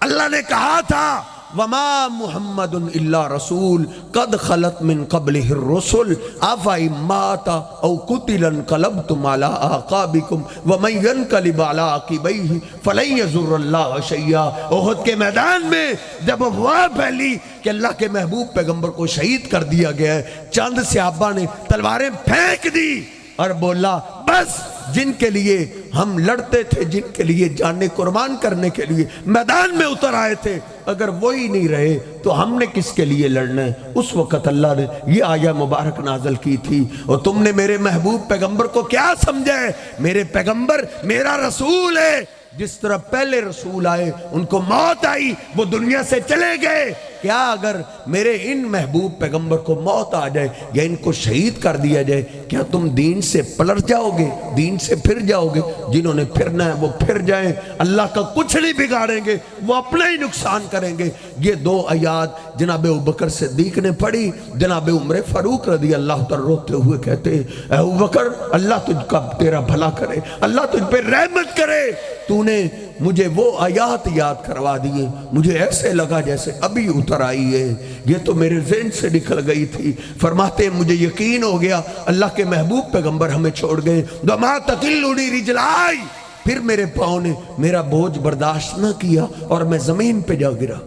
اللہ نے کہا تھا وما محمد الا رسول قد خلت من قبلہ الرسل افإن مات او قتل انقلبتم علی اعقابکم ومن ینقلب علی عقبیہ فلن یضر اللہ شیئا۔ احد کے میدان میں جب افواہ پھیلی کہ اللہ کے محبوب پیغمبر کو شہید کر دیا گیا ہے، چند صحابہ نے تلواریں پھینک دی اور بولا بس، جن کے لیے ہم لڑتے تھے، جن کے لیے جانیں قربان کرنے کے لیے میدان میں اتر آئے تھے، اگر وہی نہیں رہے تو ہم نے کس کے لیے لڑنا ہے؟ اس وقت اللہ نے یہ آیہ مبارک نازل کی تھی، اور تم نے میرے محبوب پیغمبر کو کیا سمجھا ہے؟ میرے پیغمبر میرا رسول ہے، جس طرح پہلے رسول آئے ان کو موت آئی وہ دنیا سے چلے گئے، کیا اگر میرے ان محبوب پیغمبر کو موت آ جائے یا ان کو شہید کر دیا جائے کیا تم دین سے پلٹ جاؤ گے، دین سے پھر جاؤ گے؟ جنہوں نے پھرنا ہے وہ پھر جائیں، اللہ کا کچھ نہیں بگاڑیں گے، وہ اپنا ہی نقصان کریں گے۔ یہ دو آیات جناب ابوبکر صدیق نے پڑھی، جناب عمر فاروق رضی اللہ تعالیٰ روتے ہوئے کہتے ہیں اے ابوبکر اللہ تجھ کا تیرا بھلا کرے، اللہ تجھ پہ رحمت کرے، تو نے مجھے وہ آیات یاد کروا دیے، مجھے ایسے لگا جیسے ابھی اتر آئی ہے، یہ تو میرے ذہن سے نکل گئی تھی۔ فرماتے ہیں مجھے یقین ہو گیا اللہ کے محبوب پیغمبر ہمیں چھوڑ گئے، وَمَا تَقِلُّنِي رِجْلَائِ، پھر میرے پاؤں نے میرا بوجھ برداشت نہ کیا اور میں زمین پہ جا گرا۔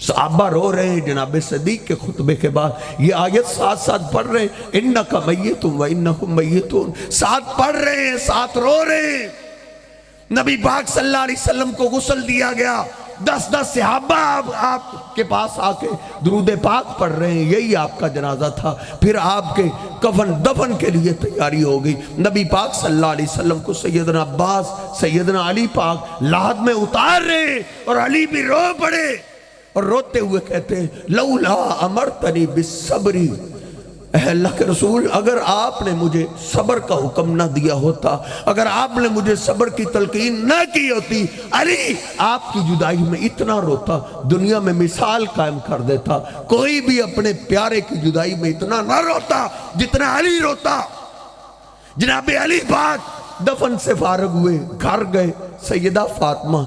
صحابہ رو رہے ہیں جناب صدیق کے خطبے کے بعد، یہ آیت ساتھ ساتھ پڑھ رہے ہیں اِنَّكَ مَيِّتٌ وَإِنَّهُمْ مَيِّتُونَ، ساتھ پڑھ رہے ہیں، ساتھ رو رہے ہیں۔ نبی پاک صلی اللہ علیہ وسلم کو غسل دیا گیا، 10 صحابہ آپ کے پاس آ کے درود پاک پڑھ رہے ہیں، یہی آپ کا جنازہ تھا۔ پھر آپ کے کفن دفن کے لیے تیاری ہو گئی۔ نبی پاک صلی اللہ علیہ وسلم کو سیدنا عباس، سیدنا علی پاک لحد میں اتار رہے ہیں، اور علی بھی رو پڑے اور روتے ہوئے کہتے ہیں لولا امرتنی بالصبر، اے اللہ کے رسول اگر آپ نے مجھے صبر کا حکم نہ دیا ہوتا، اگر آپ نے مجھے صبر کی تلقین نہ کی ہوتی، علی آپ کی جدائی میں اتنا روتا، دنیا میں مثال قائم کر دیتا۔ کوئی بھی اپنے پیارے کی جدائی میں اتنا نہ روتا جتنا علی روتا۔ جناب علی پاک دفن سے فارغ ہوئے، گھر گئے، سیدہ فاطمہ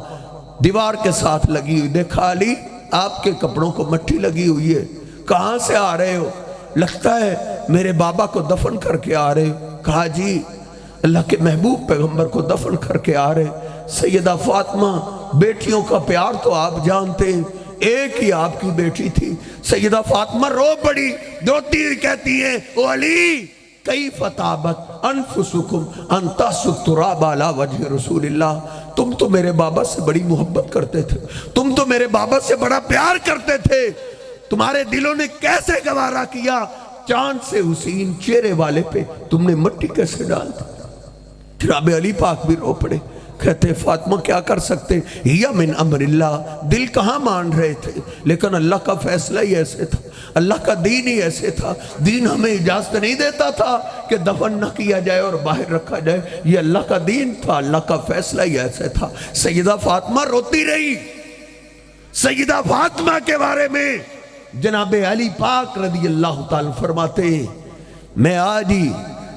دیوار کے ساتھ لگی ہوئی، دیکھا علی آپ کے کپڑوں کو مٹی لگی ہوئی ہے، کہاں سے آ رہے ہو؟ لگتا ہے میرے بابا کو دفن کر کے آ رہے۔ کہا جی اللہ کے محبوب پیغمبر کو دفن کر کے آ رہے۔ سیدہ فاطمہ بیٹیوں کا پیار تو آپ جانتے ہیں، ایک ہی آپ کی بیٹی تھی۔ سیدہ فاطمہ رو پڑی، روتی ہوئی کہتی ہیں او علی کیف طابت انفسکم ان تحسوا التراب علی وجہ رسول اللہ، تم تو میرے بابا سے بڑی محبت کرتے تھے، تم تو میرے بابا سے بڑا پیار کرتے تھے، تمہارے دلوں نے کیسے گوارا کیا چاند سے حسین چہرے والے پہ تم نے مٹی کیسے ڈال دی؟ جناب علی پاک بھی رو پڑے، کہتے فاطمہ کیا کر سکتے، یا من امر اللہ، دل کہاں مان رہے تھے، لیکن اللہ کا فیصلہ ہی ایسے تھا، اللہ کا دین ہی ایسے تھا۔ دین ہمیں اجازت نہیں دیتا تھا کہ دفن نہ کیا جائے اور باہر رکھا جائے، یہ اللہ کا دین تھا، اللہ کا فیصلہ ہی ایسے تھا۔ سیدہ فاطمہ روتی رہی۔ سیدہ فاطمہ کے بارے میں جناب علی پاک رضی اللہ تعالیٰ فرماتے ہیں، میں آج ہی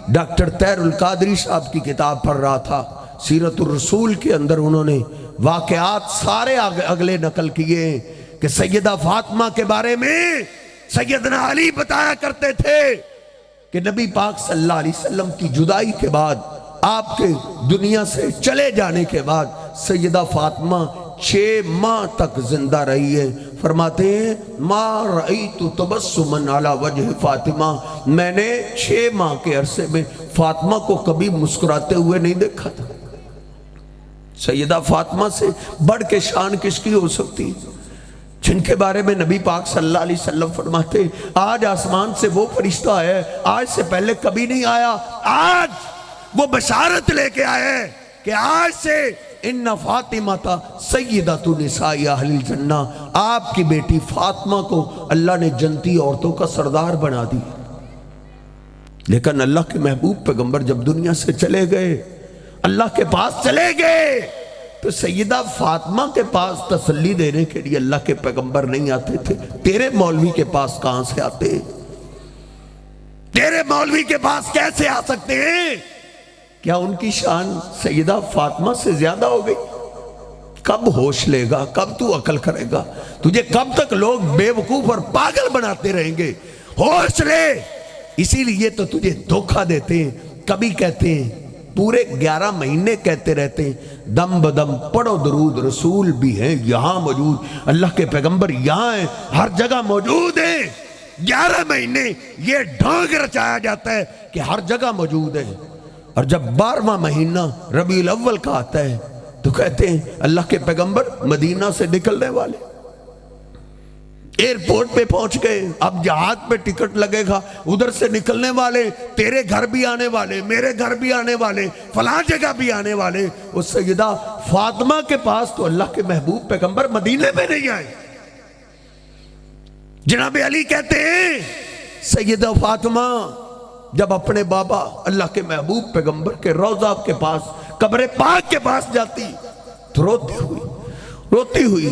ڈاکٹر طاہر القادری صاحب کی کتاب پڑھ رہا تھا، سیرت الرسول کے اندر انہوں نے واقعات سارے اگلے نقل کیے ہیں کہ سیدہ فاطمہ کے بارے میں سیدنا علی بتایا کرتے تھے کہ نبی پاک صلی اللہ علیہ وسلم کی جدائی کے بعد، آپ کے دنیا سے چلے جانے کے بعد سیدہ فاطمہ 6 ماہ تک زندہ رہی ہے۔ فرماتے ہیں ما رأیت تبسما علی وجہ فاطمہ، میں نے 6 ماہ کے عرصے میں فاطمہ کو کبھی مسکراتے ہوئے نہیں دیکھا تھا۔ سیدہ فاطمہ سے بڑھ کے شان کس کی ہو سکتی، جن کے بارے میں نبی پاک صلی اللہ علیہ وسلم فرماتے ہیں آج آسمان سے وہ فرشتہ آیا ہے، آج سے پہلے کبھی نہیں آیا، آج وہ بشارت لے کے آئے کہ آج سے ان فاطمہ تا سیدۃ نساء اہل الجنہ، آپ کی بیٹی فاطمہ کو اللہ نے جنتی عورتوں کا سردار بنا دی۔ لیکن اللہ کے محبوب پیغمبر جب دنیا سے چلے گئے، اللہ کے پاس چلے گئے، تو سیدہ فاطمہ کے پاس تسلی دینے کے لیے اللہ کے پیغمبر نہیں آتے تھے۔ تیرے مولوی کے پاس کہاں سے آتے، تیرے مولوی کے پاس کیسے آ سکتے ہیں؟ کیا ان کی شان سیدہ فاطمہ سے زیادہ ہو گئی؟ کب ہوش لے گا، کب تو عقل کرے گا؟ تجھے کب تک لوگ بے وقوف اور پاگل بناتے رہیں گے؟ ہوش لے۔ اسی لیے تو تجھے دھوکہ دیتے ہیں، کبھی کہتے ہیں پورے 11 مہینے کہتے رہتے ہیں دم بدم پڑھو درود رسول بھی ہیں یہاں موجود، اللہ کے پیغمبر یہاں ہیں، ہر جگہ موجود ہیں۔ 11 مہینے یہ ڈھونگ رچایا جاتا ہے کہ ہر جگہ موجود ہے، اور جب 12واں مہینہ ربیع الاول کا آتا ہے تو کہتے ہیں اللہ کے پیغمبر مدینہ سے نکلنے والے، ایئرپورٹ پہ پہنچ گئے، اب جہاز پہ ٹکٹ لگے گا، ادھر سے نکلنے والے، تیرے گھر بھی آنے والے، میرے گھر بھی آنے والے، فلاں جگہ بھی آنے والے۔ اس سیدہ فاطمہ کے پاس تو اللہ کے محبوب پیغمبر مدینے میں نہیں آئے۔ جناب علی کہتے ہیں سیدہ فاطمہ جب اپنے بابا اللہ کے محبوب پیغمبر کے روضہ کے پاس، قبر پاک کے پاس جاتی تو روتی ہوئی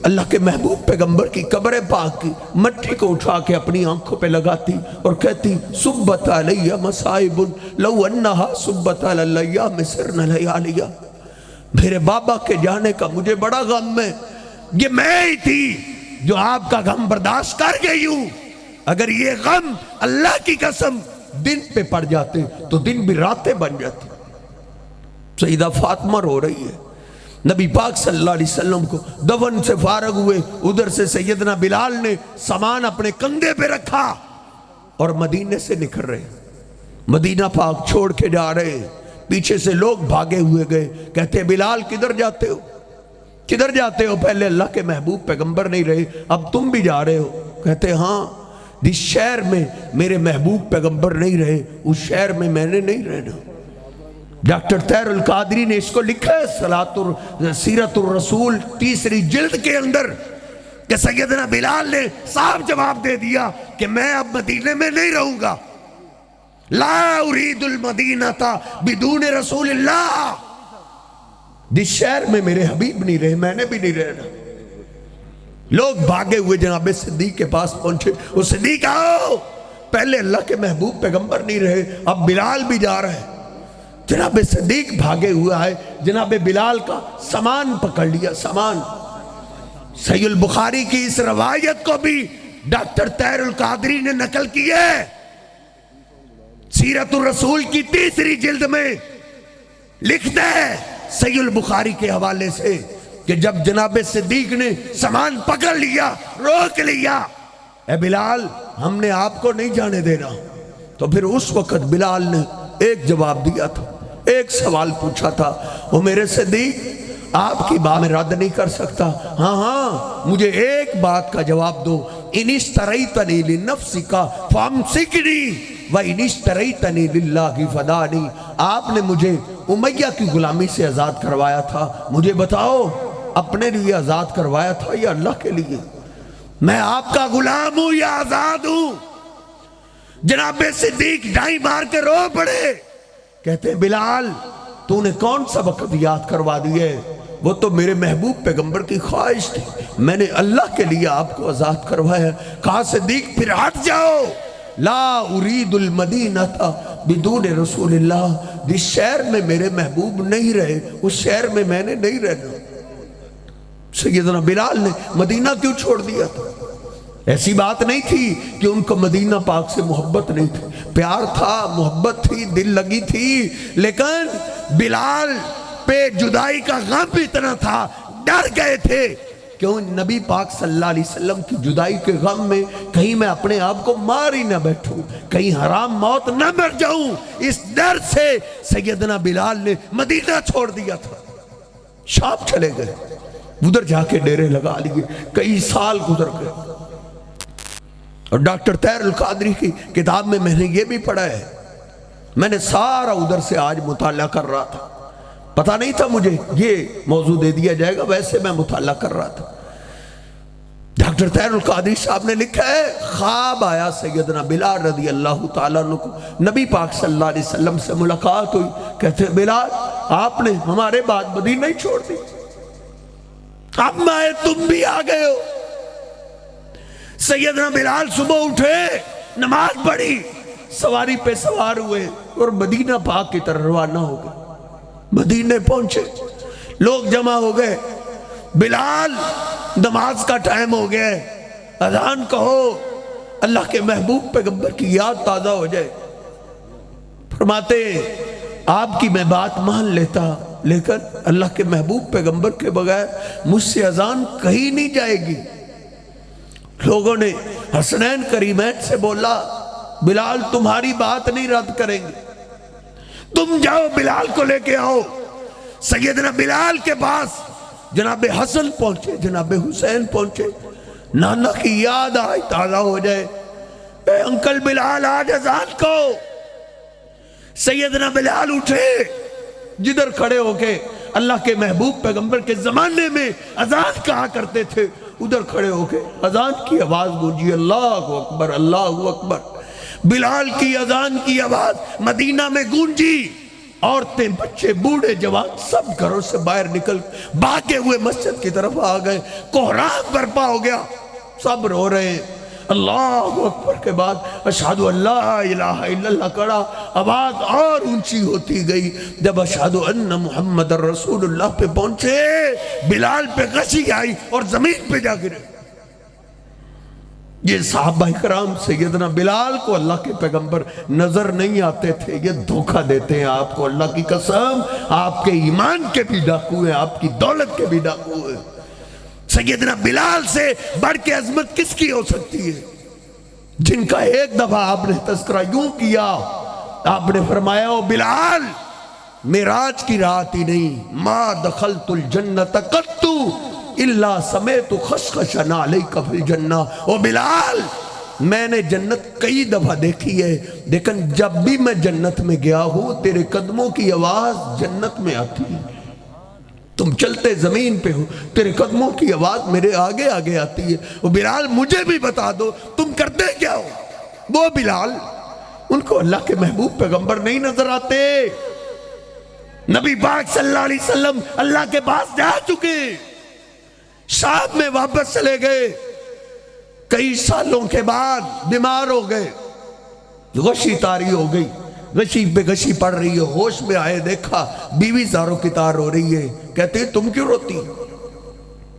اللہ کے محبوب پیغمبر کی قبر پاک کی مٹی کو اٹھا کے اپنی آنکھوں پہ لگاتی اور کہتی صبت علیہ مصائب لو انہا صبت علیہ مسرن لیالیہ، میرے بابا کے جانے کا مجھے بڑا غم ہے، یہ میں ہی تھی جو آپ کا غم برداشت کر گئی ہوں، اگر یہ غم اللہ کی قسم دن پہ پڑ جاتے تو دن بھی راتیں بن جاتی۔ سیدہ فاطمہ رو رہی ہے، نبی پاک صلی اللہ علیہ وسلم کو دفن سے فارغ ہوئے، ادھر سے سیدنا بلال نے سامان اپنے کندھے پہ رکھا اور مدینے سے نکل رہے، مدینہ پاک چھوڑ کے جا رہے، پیچھے سے لوگ بھاگے ہوئے گئے، کہتے بلال کدھر جاتے ہو، کدھر جاتے ہو؟ پہلے اللہ کے محبوب پیغمبر نہیں رہے، اب تم بھی جا رہے ہو؟ کہتے ہاں، جس شہر میں میرے محبوب پیغمبر نہیں رہے اس شہر میں میں نے نہیں رہنا۔ ڈاکٹر طاہر القادری نے اس کو لکھا ہے سیرت الرسول تیسری جلد کے اندر کہ سیدنا بلال نے صاحب جواب دے دیا کہ میں اب مدینے میں نہیں رہوں گا، لا ارید المدینہ بدون رسول اللہ۔ جس شہر میں میرے حبیب نہیں رہے میں نے بھی نہیں رہنا۔ لوگ بھاگے ہوئے جناب صدیق کے پاس پہنچے، وہ صدیق آؤ، پہلے اللہ کے محبوب پیغمبر نہیں رہے اب بلال بھی جا رہا ہے۔ جناب صدیق بھاگے ہوئے آئے، جناب بلال کا سامان پکڑ لیا، سامان۔ صحیح البخاری کی اس روایت کو بھی ڈاکٹر طاہر القادری نے نقل کی ہے، سیرت الرسول کی تیسری جلد میں لکھتا ہے صحیح البخاری کے حوالے سے کہ جب جناب صدیق نے سامان پکڑ لیا، روک لیا، اے بلال ہم نے آپ کو نہیں جانے دینا، تو پھر اس وقت بلال نے ایک جواب دیا تھا، ایک سوال پوچھا تھا، وہ میرے صدیق آپ کی بات میں رد نہیں کر سکتا، ہاں مجھے ایک بات کا جواب دو، ان اشتریتنی لنفسک فامسکنی و ان اشتریتنی للہ فدانی، آپ نے مجھے امیہ کی غلامی سے آزاد کروایا تھا، مجھے بتاؤ اپنے لیے آزاد کروایا تھا یا اللہ کے لیے؟ میں آپ کا غلام ہوں یا آزاد ہوں؟ جناب صدیق ڈائی مار کے رو پڑے، کہتے ہیں بلال تو نے کون سا وقت یاد کروا دیے؟ وہ تو میرے محبوب پیغمبر کی خواہش تھی، میں نے اللہ کے لیے آپ کو آزاد کروایا۔ کہا صدیق پھر ہٹ جاؤ، لا ارید المدینہ بدون رسول اللہ، جس شہر میں میرے محبوب نہیں رہے اس شہر میں میں نے نہیں رہنا۔ سیدنا بلال نے مدینہ کیوں چھوڑ دیا تھا؟ ایسی بات نہیں تھی کہ ان کو مدینہ پاک سے محبت نہیں تھی، پیار تھا، محبت تھی، دل لگی تھی، لیکن بلال پہ جدائی کا غم اتنا تھا، ڈر گئے تھے کہ نبی پاک صلی اللہ علیہ وسلم کی جدائی کے غم میں کہیں میں اپنے آپ کو مار ہی نہ بیٹھوں، کہیں حرام موت نہ مر جاؤں، اس ڈر سے سیدنا بلال نے مدینہ چھوڑ دیا تھا، شام چلے گئے، ادھر جا کے ڈیرے لگا لیے، کئی سال گزر گئے۔ اور ڈاکٹر طاہر القادری کی کتاب میں میں نے یہ بھی پڑھا ہے، میں نے سارا ادھر سے آج مطالعہ کر رہا تھا، پتہ نہیں تھا مجھے یہ موضوع دے دیا جائے گا، ویسے میں مطالعہ کر رہا تھا۔ ڈاکٹر طاہر القادری صاحب نے لکھا ہے خواب آیا سیدنا بلال رضی اللہ تعالیٰ عنہ کو، نبی پاک صلی اللہ علیہ وسلم سے ملاقات ہوئی، کہتے ہیں بلال آپ نے ہمارے بعد مدینہ نہیں چھوڑ دی، اب میں تم بھی آ گئے ہو۔ سیدنا بلال صبح اٹھے، نماز پڑھی، سواری پہ سوار ہوئے اور مدینہ پاک کی طرف روانہ ہو گئے۔ مدینے پہنچے، لوگ جمع ہو گئے، بلال نماز کا ٹائم ہو گیا ہے، اذان کہو، اللہ کے محبوب پیغمبر کی یاد تازہ ہو جائے۔ فرماتے آپ کی میں بات مان لیتا، لیکن اللہ کے محبوب پیغمبر کے بغیر مجھ سے اذان کہیں نہیں جائے گی۔ لوگوں نے حسنین کریمین سے بولا بلال تمہاری بات نہیں رد کریں گے، تم جاؤ بلال کو لے کے آؤ۔ سیدنا بلال کے پاس جناب حسن پہنچے، جناب حسین پہنچے، نانا کی یاد آئی تازہ ہو جائے، اے انکل بلال آج اذان کو۔ سیدنا بلال اٹھے، جدھر کھڑے ہو کے اللہ کے محبوب پیغمبر کے زمانے میں اذان کہا کرتے تھے ادھر کھڑے ہو کے اذان کی آواز گونجی، اللہ اکبر اللہ اکبر۔ بلال کی اذان کی آواز مدینہ میں گونجی، عورتیں بچے بوڑھے جوان سب گھروں سے باہر نکل بھاگے ہوئے مسجد کی طرف آ گئے، کوہرام برپا ہو گیا، سب رو رہے ہیں۔ اللہ اکبر کے بعد اشہدو اللہ الہ الا اللہ کڑا، آواز اور اونچی ہوتی گئی، جب اشہدو ان محمد رسول اللہ پہ پہنچے بلال پہ غشی آئی اور زمین پہ جا گرے۔ یہ صحابہ کرام سیدنا بلال کو اللہ کے پیغمبر نظر نہیں آتے تھے، یہ دھوکہ دیتے ہیں آپ کو، اللہ کی قسم آپ کے ایمان کے بھی ڈاکو ہیں، آپ کی دولت کے بھی ڈاکو ہیں۔ سیدنا بلال سے بڑھ کے عظمت کس کی ہو سکتی ہے، جن کا ایک دفعہ آپ نے تذکرہ یوں کیا، آپ نے فرمایا او بلال معراج کی رات ہی نہیں، ما دخلت الجنت قطو الا سمعت خشخشا علیک فی الجنہ. او بلال، میں نے جنت کئی دفعہ دیکھی ہے، لیکن جب بھی میں جنت میں گیا ہوں تیرے قدموں کی آواز جنت میں آتی ہے. تم چلتے زمین پہ ہو، تیرے قدموں کی آواز میرے آگے آگے آتی ہے. وہ بلال مجھے بھی بتا دو تم کرتے کیا ہو؟ وہ بلال، ان کو اللہ کے محبوب پیغمبر نہیں نظر آتے. نبی پاک صلی اللہ علیہ وسلم اللہ کے پاس جا چکے، شام میں واپس چلے گئے، کئی سالوں کے بعد بیمار ہو گئے، غشی طاری ہو گئی، غشی پہ غشی پڑ رہی ہے. ہوش میں آئے، دیکھا بیوی زاروں کی تار ہو رہی ہے. کہتے ہیں تم کیوں روتی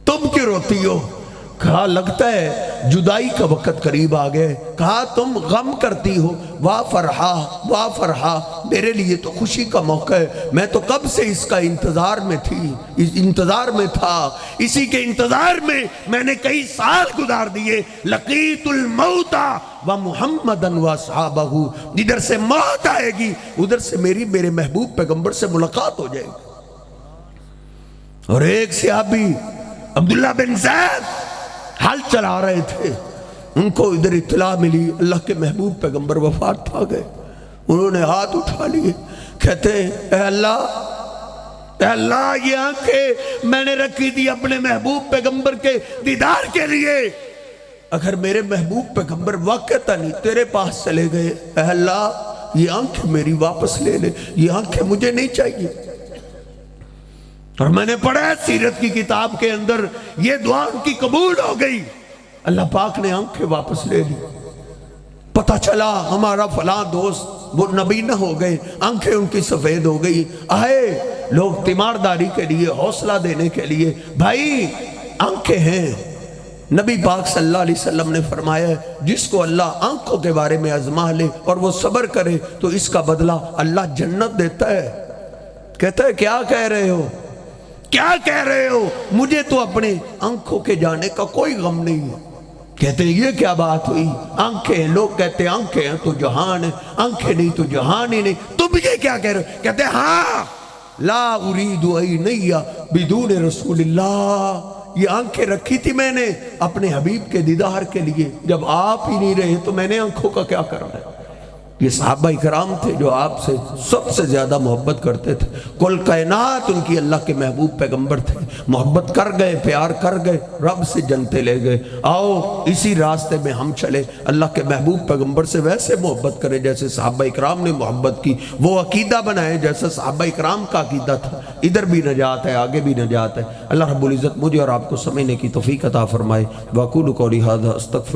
تم کیوں روتی ہو؟ کہا لگتا ہے جدائی کا وقت قریب آ گئے. کہا تم غم کرتی ہو؟ واہ فرحا واہ فرحا، میرے لیے تو خوشی کا موقع ہے، میں تو کب سے اس کا انتظار میں تھا، اسی کے انتظار میں میں نے کئی سال گزار دیے. لقیت الموت ومحمدا واصحابہ، ادھر سے موت آئے گی، ادھر سے میرے محبوب پیغمبر سے ملاقات ہو جائے گی. اور ایک صحابی عبداللہ بن زید حل چلا رہے تھے، ان کو ادھر اطلاع ملی اللہ کے محبوب پیغمبر وفات پا گئے. انہوں نے ہاتھ اٹھا لیے، کہتے ہیں اے اللہ یہ آنکھیں میں نے رکھی تھی اپنے محبوب پیغمبر کے دیدار کے لیے، اگر میرے محبوب پیغمبر واقعتاً تیرے پاس چلے گئے، اے اللہ یہ آنکھیں میری واپس لے لے، یہ آنکھیں مجھے نہیں چاہیے. اور میں نے پڑھا ہے سیرت کی کتاب کے اندر یہ دعا ان کی قبول ہو گئی، اللہ پاک نے آنکھیں واپس لے لی. پتہ چلا ہمارا فلاں دوست وہ نبی نہ ہو گئے، آنکھیں ان کی سفید ہو گئی. آئے لوگ تیمارداری کے لیے، حوصلہ دینے کے لیے، بھائی آنکھیں ہیں. نبی پاک صلی اللہ علیہ وسلم نے فرمایا ہے جس کو اللہ آنکھوں کے بارے میں آزما لے اور وہ صبر کرے تو اس کا بدلہ اللہ جنت دیتا ہے. کہتا ہے کیا کہہ رہے ہو؟ مجھے تو اپنے آنکھوں کے جانے کا کوئی غم نہیں ہے. کہتے ہیں یہ کیا بات ہوئی؟ آنکھیں ہیں، لوگ کہتے ہیں آنکھیں ہیں تو جہان ہے، آنکھیں نہیں تو جہان ہی نہیں. تم یہ کیا کہہ رہے ہو؟ کہتے ہیں ہاں لا اريد عینیہ بدون رسول اللہ، یہ آنکھیں رکھی تھی میں نے اپنے حبیب کے دیدار کے لیے، جب آپ ہی نہیں رہے تو میں نے آنکھوں کا کیا کرنا ہے. یہ صحابہ اکرام تھے جو آپ سے سب سے زیادہ محبت کرتے تھے، کل کائنات ان کی اللہ کے محبوب پیغمبر تھے. محبت کر گئے، پیار کر گئے، رب سے جنتے لے گئے. آؤ اسی راستے میں ہم چلے، اللہ کے محبوب پیغمبر سے ویسے محبت کریں جیسے صحابہ اکرام نے محبت کی، وہ عقیدہ بنائے جیسا صحابہ اکرام کا عقیدہ تھا. ادھر بھی نجات ہے، آگے بھی نجات ہے. اللہ رب العزت مجھے اور آپ کو سمجھنے کی توفیق عطا فرمائے. وَأَقُولُ قَوْلِي هَٰذَا أَسْتَغْفِرُ